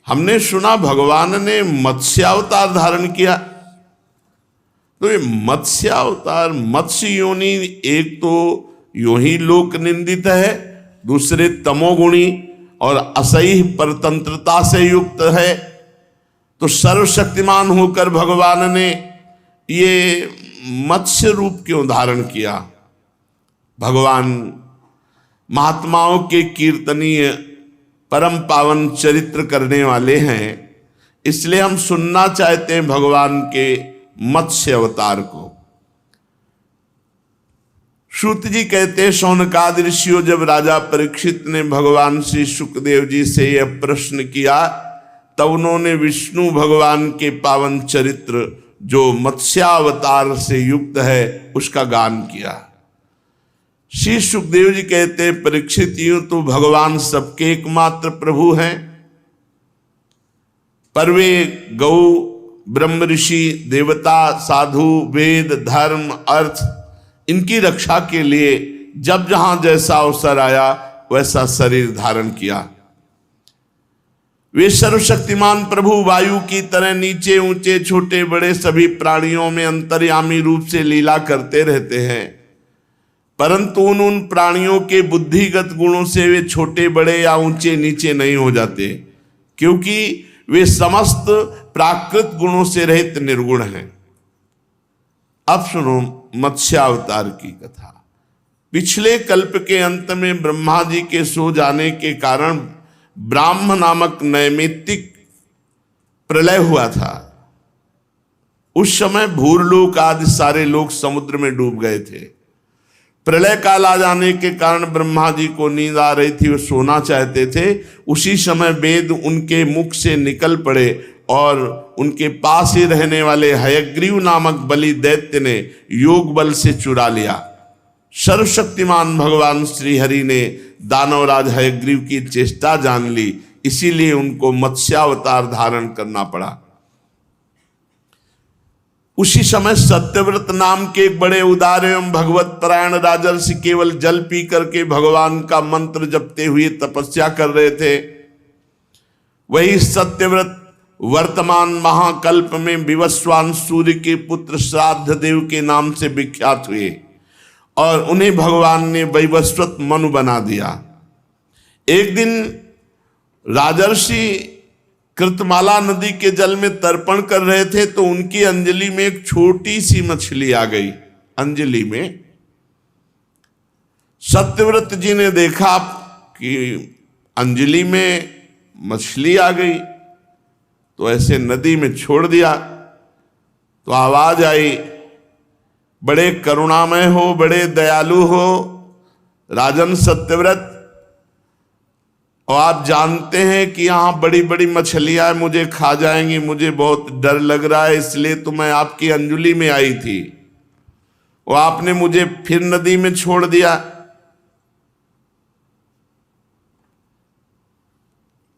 हमने सुना भगवान ने मत्स्यावतार धारण किया। तो ये मत्स्यावतार, मत्स्य योनि, एक तो यूं ही लोक निंदित है, दूसरे तमोगुणी और असह्य परतंत्रता से युक्त है। तो सर्वशक्तिमान होकर भगवान ने ये मत्स्य रूप क्यों धारण किया? भगवान महात्माओं के कीर्तनीय परम पावन चरित्र करने वाले हैं, इसलिए हम सुनना चाहते हैं भगवान के मत्स्य अवतार को। सूत जी कहते हैं, शौनकादि ऋषियों, जब राजा परीक्षित ने भगवान श्री सुखदेव जी से यह प्रश्न किया, तब उन्होंने विष्णु भगवान के पावन चरित्र जो मत्स्यावतार से युक्त है उसका गान किया। श्री सुखदेव जी कहते हैं, परीक्षित, यूं तो भगवान सबके एकमात्र प्रभु हैं, पर वे गौ, ब्रह्म ऋषि, देवता, साधु, वेद, धर्म, अर्थ, इनकी रक्षा के लिए जब जहां जैसा अवसर आया वैसा शरीर धारण किया। वे सर्वशक्तिमान प्रभु वायु की तरह नीचे ऊंचे छोटे बड़े सभी प्राणियों में अंतर्यामी रूप से लीला करते रहते हैं, परंतु उन प्राणियों के बुद्धिगत गुणों से वे छोटे बड़े या ऊंचे नीचे नहीं हो जाते, क्योंकि वे समस्त प्राकृत गुणों से रहित निर्गुण हैं। अब सुनो मत्स्यावतार की कथा। पिछले कल्प के अंत में ब्रह्मा जी के सो जाने के कारण ब्राह्म नामक नैमित्तिक प्रलय हुआ था। उस समय भूरलोक आदि सारे लोग समुद्र में डूब गए थे। प्रलय काल आ जाने के कारण ब्रह्मा जी को नींद आ रही थी, वो सोना चाहते थे। उसी समय वेद उनके मुख से निकल पड़े और उनके पास ही रहने वाले हयग्रीव नामक बलि दैत्य ने योग बल से चुरा लिया। सर्वशक्तिमान भगवान श्री हरि ने दानवराज हयग्रीव की चेष्टा जान ली, इसीलिए उनको मत्स्यावतार धारण करना पड़ा। उसी समय सत्यव्रत नाम के एक बड़े उदार एवं भगवत परायण राजर्षि केवल जल पी करके भगवान का मंत्र जपते हुए तपस्या कर रहे थे। वही सत्यव्रत वर्तमान महाकल्प में विवस्वान सूर्य के पुत्र श्राद्ध देव के नाम से विख्यात हुए और उन्हें भगवान ने वैवस्वत मनु बना दिया। एक दिन राजर्षि कृतमाला नदी के जल में तर्पण कर रहे थे तो उनकी अंजलि में एक छोटी सी मछली आ गई। अंजलि में सत्यव्रत जी ने देखा कि अंजलि में मछली आ गई, तो ऐसे नदी में छोड़ दिया। तो आवाज आई, बड़े करुणामय हो, बड़े दयालु हो राजन सत्यव्रत, और आप जानते हैं कि यहाँ बड़ी बड़ी मछलियां मुझे खा जाएंगी, मुझे बहुत डर लग रहा है, इसलिए तो मैं आपकी अंजलि में आई थी और आपने मुझे फिर नदी में छोड़ दिया।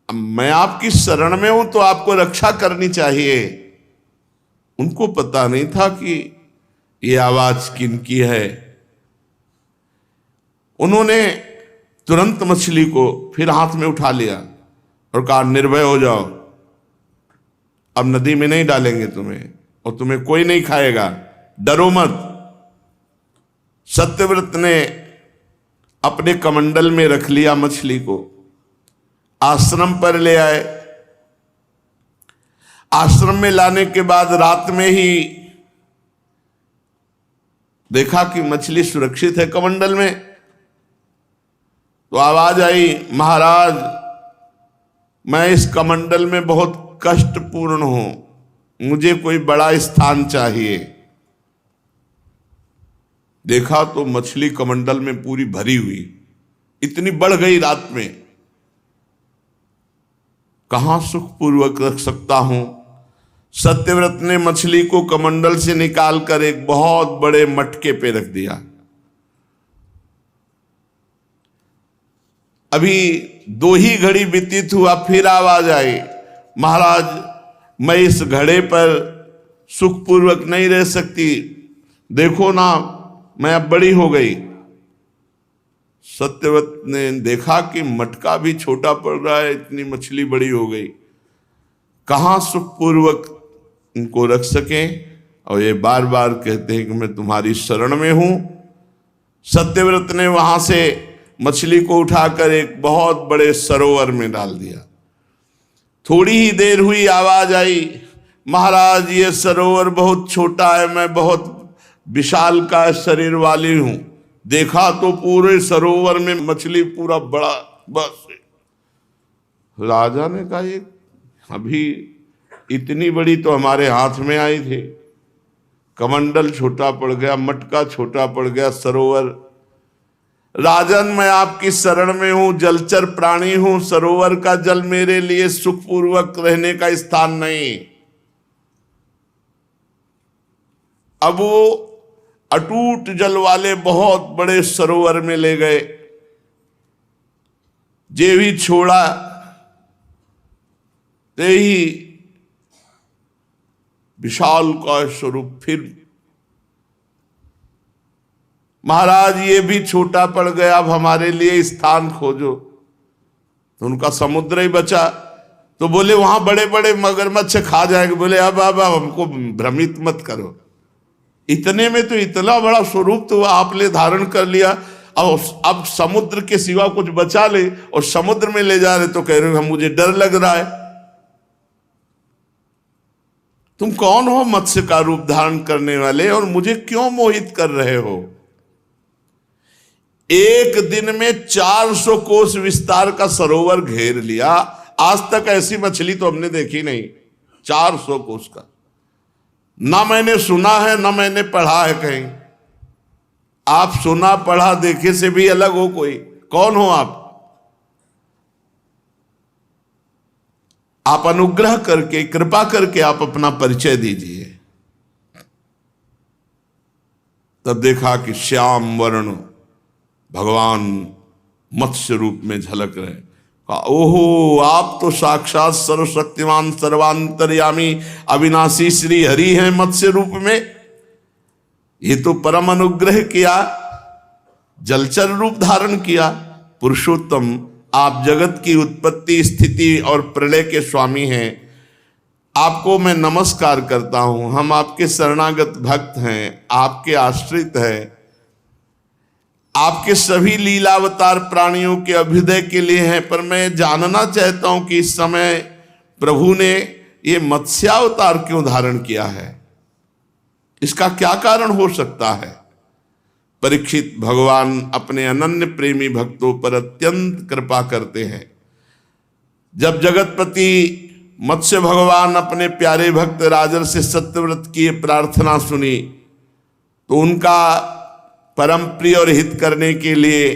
अब मैं आपकी शरण में हूं तो आपको रक्षा करनी चाहिए। उनको पता नहीं था कि ये आवाज किनकी है। उन्होंने तुरंत मछली को फिर हाथ में उठा लिया और कहा, निर्भय हो जाओ, अब नदी में नहीं डालेंगे तुम्हें और तुम्हें कोई नहीं खाएगा, डरो मत। सत्यव्रत ने अपने कमंडल में रख लिया मछली को, आश्रम पर ले आए। आश्रम में लाने के बाद रात में ही देखा कि मछली सुरक्षित है कमंडल में। तो आवाज आई, महाराज मैं इस कमंडल में बहुत कष्टपूर्ण हूं, मुझे कोई बड़ा स्थान चाहिए। देखा तो मछली कमंडल में पूरी भरी हुई, इतनी बढ़ गई रात में, कहां सुखपूर्वक रख सकता हूं। सत्यव्रत ने मछली को कमंडल से निकालकर एक बहुत बड़े मटके पे रख दिया। अभी 2 ही घड़ी व्यतीत हुआ, फिर आवाज आई, महाराज मैं इस घड़े पर सुखपूर्वक नहीं रह सकती, देखो ना मैं अब बड़ी हो गई। सत्यव्रत ने देखा कि मटका भी छोटा पड़ रहा है, इतनी मछली बड़ी हो गई, कहां सुखपूर्वक इनको रख सकें, और ये बार बार कहते हैं कि मैं तुम्हारी शरण में हूं। सत्यव्रत ने वहां से मछली को उठाकर एक बहुत बड़े सरोवर में डाल दिया। थोड़ी ही देर हुई, आवाज आई, महाराज ये सरोवर बहुत छोटा है, मैं बहुत विशाल का शरीर वाली हूं। देखा तो पूरे सरोवर में मछली पूरा बड़ा बस। राजा ने कहा, ये अभी इतनी बड़ी तो हमारे हाथ में आई थी, कमंडल छोटा पड़ गया, मटका छोटा पड़ गया, सरोवर। राजन मैं आपकी शरण में हूं, जलचर प्राणी हूं, सरोवर का जल मेरे लिए सुखपूर्वक रहने का स्थान नहीं। अब वो अटूट जल वाले बहुत बड़े सरोवर में ले गए। जे भी छोड़ा ते ही विशाल का स्वरूप फिर, महाराज ये भी छोटा पड़ गया, अब हमारे लिए स्थान खोजो। तो उनका समुद्र ही बचा। तो बोले वहां बड़े बड़े मगरमच्छ खा जाएंगे। बोले अब हमको भ्रमित मत करो, इतने में तो इतना बड़ा स्वरूप तो आपने धारण कर लिया, अब समुद्र के सिवा कुछ बचा ले और समुद्र में ले जा रहे तो कह रहे हो मुझे डर लग रहा है। तुम कौन हो मत्स्य का रूप धारण करने वाले, और मुझे क्यों मोहित कर रहे हो। एक दिन में 400 कोस विस्तार का सरोवर घेर लिया। आज तक ऐसी मछली तो हमने देखी नहीं, 400 कोस का। ना मैंने सुना है ना मैंने पढ़ा है कहीं। आप सुना पढ़ा देखे से भी अलग हो कोई, कौन हो आप? आप अनुग्रह करके कृपा करके आप अपना परिचय दीजिए। तब देखा कि श्याम वर्ण भगवान मत्स्य रूप में झलक रहे। ओहो, आप तो साक्षात सर्वशक्तिमान सर्वांतर्यामी अविनाशी श्री हरि हैं मत्स्य रूप में। ये तो परम अनुग्रह किया, जलचर रूप धारण किया। पुरुषोत्तम, आप जगत की उत्पत्ति स्थिति और प्रलय के स्वामी हैं। आपको मैं नमस्कार करता हूं। हम आपके शरणागत भक्त हैं, आपके आश्रित हैं। आपके सभी लीलावतार प्राणियों के अभ्युदय के लिए हैं। पर मैं जानना चाहता हूं कि इस समय प्रभु ने ये मत्स्यावतार क्यों धारण किया है? इसका क्या कारण हो सकता है? परीक्षित, भगवान अपने अनन्य प्रेमी भक्तों पर अत्यंत कृपा करते हैं। जब जगतपति मत्स्य भगवान अपने प्यारे भक्त राजर्षि सत्यव्रत की प्रार्थना सुनी तो उनका परम प्रिय और हित करने के लिए,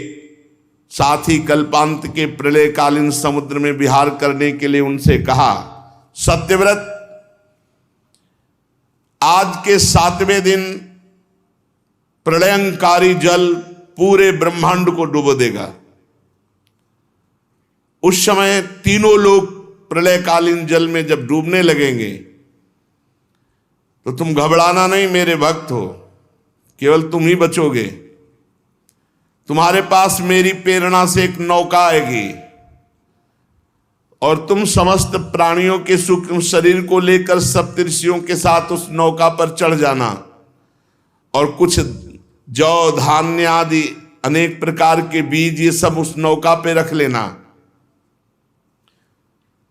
साथ ही कल्पांत के प्रलयकालीन समुद्र में विहार करने के लिए उनसे कहा, सत्यव्रत, आज के 7वें दिन प्रलयंकारी जल पूरे ब्रह्मांड को डुबो देगा। उस समय तीनों लोग प्रलयकालीन जल में जब डूबने लगेंगे तो तुम घबराना नहीं मेरे भक्त हो, केवल तुम ही बचोगे। तुम्हारे पास मेरी प्रेरणा से एक नौका आएगी और तुम समस्त प्राणियों के सूक्ष्म शरीर को लेकर सप्तऋषियों के साथ उस नौका पर चढ़ जाना और कुछ जौ धान्य आदि अनेक प्रकार के बीज ये सब उस नौका पे रख लेना।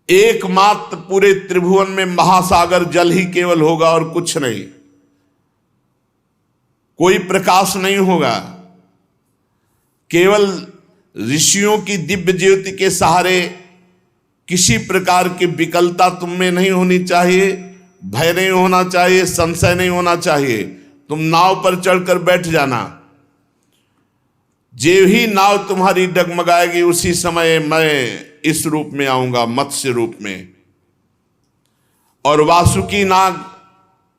एकमात्र पूरे त्रिभुवन में महासागर जल ही केवल होगा और कुछ नहीं, कोई प्रकाश नहीं होगा। केवल ऋषियों की दिव्य ज्योति के सहारे किसी प्रकार की विकलता तुम में नहीं होनी चाहिए, भय नहीं होना चाहिए, संशय नहीं होना चाहिए। तुम नाव पर चढ़कर बैठ जाना। जे ही नाव तुम्हारी डगमगाएगी उसी समय मैं इस रूप में आऊंगा, मत्स्य रूप में, और वासुकी नाग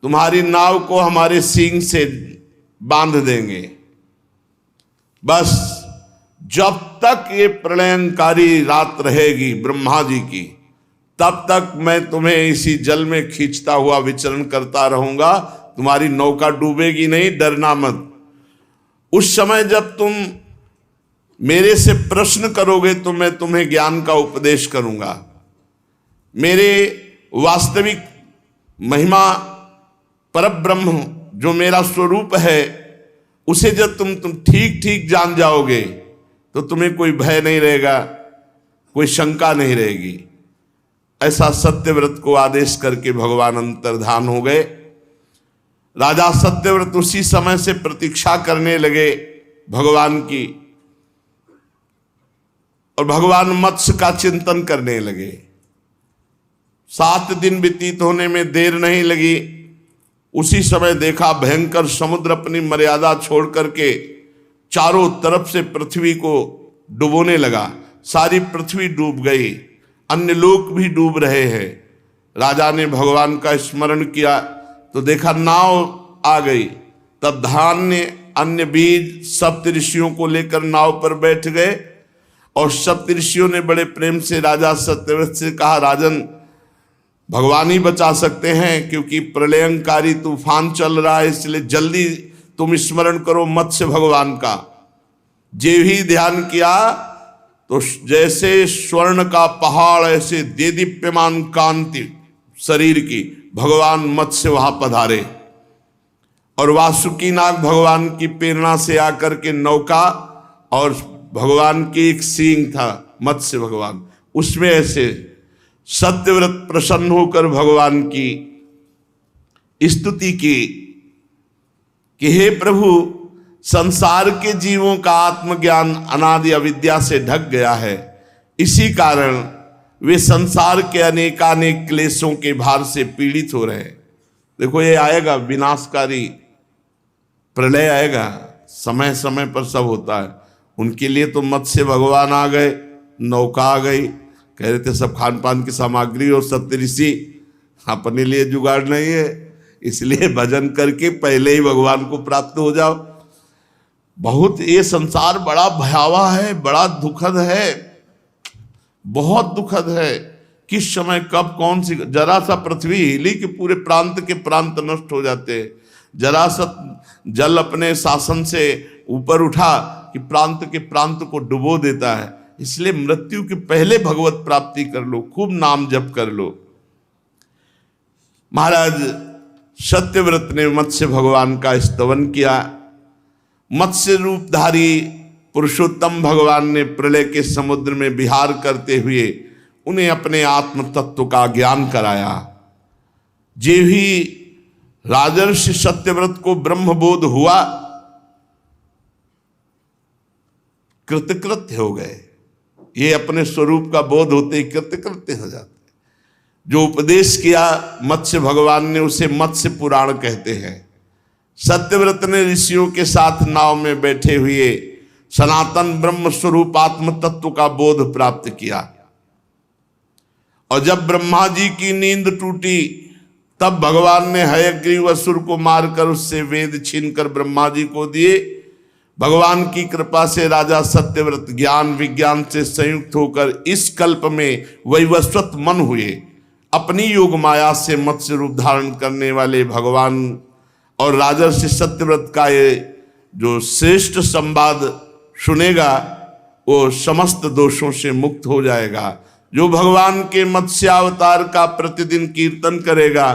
तुम्हारी नाव को हमारे सींग से बांध देंगे। बस जब तक ये प्रलयंकारी रात रहेगी ब्रह्मा जी की, तब तक मैं तुम्हें इसी जल में खींचता हुआ विचरण करता रहूंगा। तुम्हारी नौका डूबेगी नहीं, डरना मत। उस समय जब तुम मेरे से प्रश्न करोगे तो मैं तुम्हें ज्ञान का उपदेश करूंगा। मेरे वास्तविक महिमा परब्रह्म जो मेरा स्वरूप है उसे जब तुम ठीक ठीक जान जाओगे तो तुम्हें कोई भय नहीं रहेगा, कोई शंका नहीं रहेगी। ऐसा सत्यव्रत को आदेश करके भगवान अंतर्धान हो गए। राजा सत्यव्रत उसी समय से प्रतीक्षा करने लगे भगवान की, और भगवान मत्स्य का चिंतन करने लगे। 7 दिन व्यतीत होने में देर नहीं लगी। उसी समय देखा भयंकर समुद्र अपनी मर्यादा छोड़ करके चारों तरफ से पृथ्वी को डुबोने लगा। सारी पृथ्वी डूब गई, अन्य लोक भी डूब रहे हैं। राजा ने भगवान का स्मरण किया तो देखा नाव आ गई। तब धान्य, अन्य बीज, सप्तऋषियों को लेकर नाव पर बैठ गए और सप्तऋषियों ने बड़े प्रेम से राजा सत्यव्रत से कहा, राजन, भगवान ही बचा सकते हैं क्योंकि प्रलयंकारी तूफान चल रहा है, इसलिए जल्दी तुम स्मरण करो मत्स्य भगवान का। जे भी ध्यान किया तो जैसे स्वर्ण का पहाड़ ऐसे देदीप्यमान कांति शरीर की भगवान मत्स्य वहां पधारे, और वासुकी नाग भगवान की प्रेरणा से आकर के नौका, और भगवान की एक सींग था मत्स्य भगवान, उसमें ऐसे सत्यव्रत प्रसन्न होकर भगवान की स्तुति की कि हे प्रभु, संसार के जीवों का आत्मज्ञान अनादि अविद्या से ढक गया है, इसी कारण वे संसार के अनेकानेक क्लेशों के भार से पीड़ित हो रहे हैं। देखो ये आएगा, विनाशकारी प्रलय आएगा, समय समय पर सब होता है। उनके लिए तो मत्स्य भगवान आ गए, नौका आ गई, कह रहे थे सब खान पान की सामग्री और सप्तऋषि, अपने लिए जुगाड़ नहीं है, इसलिए भजन करके पहले ही भगवान को प्राप्त हो जाओ। बहुत, ये संसार बड़ा भयावह है, बड़ा दुखद है, बहुत दुखद है। किस समय कब कौन सी, जरा सा पृथ्वी हिली कि पूरे प्रांत के प्रांत नष्ट हो जाते हैं। जरा सा जल अपने शासन से ऊपर उठा कि प्रांत के प्रांत को डुबो देता है। इसलिए मृत्यु के पहले भगवत प्राप्ति कर लो, खूब नाम जप कर लो। महाराज सत्यव्रत ने मत्स्य भगवान का स्तवन किया। मत्स्य रूपधारी पुरुषोत्तम भगवान ने प्रलय के समुद्र में विहार करते हुए उन्हें अपने आत्म तत्व का ज्ञान कराया। जे भी राजर्षि सत्यव्रत को ब्रह्मबोध हुआ, कृतकृत्य हो गए। ये अपने स्वरूप का बोध होते ही कृतकृत्य हो जाते। जो उपदेश किया मत्स्य भगवान ने, उसे मत्स्य पुराण कहते हैं। सत्यव्रत ने ऋषियों के साथ नाव में बैठे हुए सनातन ब्रह्म स्वरूप आत्म तत्व का बोध प्राप्त किया। और जब ब्रह्मा जी की नींद टूटी, तब भगवान ने हयग्रीव असुर को मारकर उससे वेद छीनकर ब्रह्मा जी को दिए। भगवान की कृपा से राजा सत्यव्रत ज्ञान विज्ञान से संयुक्त होकर इस कल्प में वैवस्वत मन हुए। अपनी योग माया से मत्स्य रूप धारण करने वाले भगवान और राजर्षि सत्यव्रत का ये जो श्रेष्ठ संवाद सुनेगा, वो समस्त दोषों से मुक्त हो जाएगा। जो भगवान के मत्स्यावतार का प्रतिदिन कीर्तन करेगा,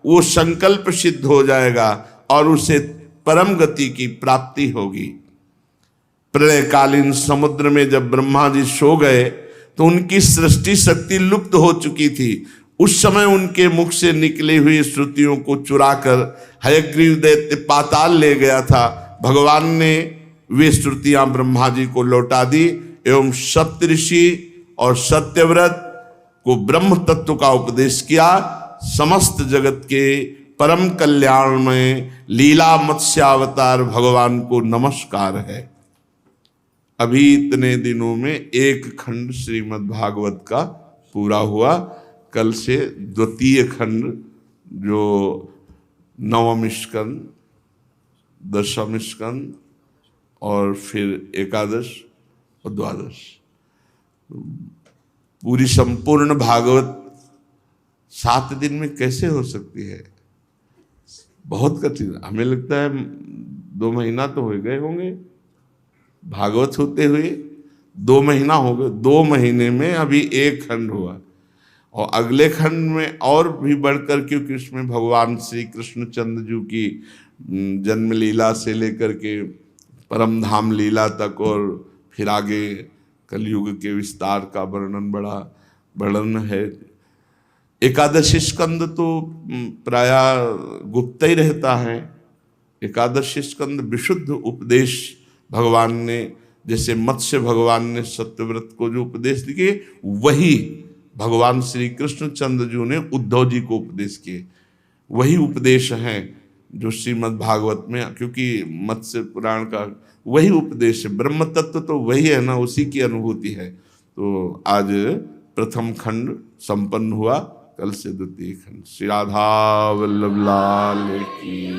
वो संकल्प सिद्ध हो जाएगा और उसे परम गति की प्राप्ति होगी। प्रलयकालीन समुद्र में जब ब्रह्मा जी सो गए तो उनकी सृष्टि शक्ति लुप्त हो चुकी थी। उस समय उनके मुख से निकली हुई श्रुतियों को चुराकर हयग्रीव दैत्य पाताल ले गया था। भगवान ने वे श्रुतियां ब्रह्मा जी को लौटा दी एवं सप्तऋषि और सत्यव्रत को ब्रह्म तत्व का उपदेश किया। समस्त जगत के परम कल्याण में लीला मत्स्यावतार भगवान को नमस्कार है। अभी इतने दिनों में एक खंड श्रीमद् भागवत का पूरा हुआ। कल से द्वितीय खंड, जो नवम स्कंद, दशम स्कंद और फिर एकादश और द्वादश, पूरी संपूर्ण भागवत 7 दिन में कैसे हो सकती है? बहुत कठिन। हमें लगता है 2 महीना तो हो गए होंगे भागवत होते हुए, 2 महीना हो गए। 2 महीने में अभी एक खंड हुआ और अगले खंड में और भी बढ़कर, क्योंकि उसमें भगवान श्री कृष्णचंद्र जी की जन्म लीला से लेकर के परम धाम लीला तक और फिर आगे कलयुग के विस्तार का वर्णन है। एकादश स्कंद तो प्रायः गुप्त ही रहता है। एकादश स्कंद विशुद्ध उपदेश भगवान ने, जैसे मत्स्य भगवान ने सत्यव्रत को जो उपदेश दिए, वही भगवान श्री कृष्णचंद्र जी ने उद्धव जी को उपदेश किए। वही उपदेश हैं जो श्रीमद् भागवत में, क्योंकि मत्स्य पुराण का वही उपदेश है। ब्रह्म तत्व तो वही है ना, उसी की अनुभूति है। तो आज प्रथम खंड संपन्न हुआ, कल से द्वितीय खंड। श्री राधा वल्लभ लाल की।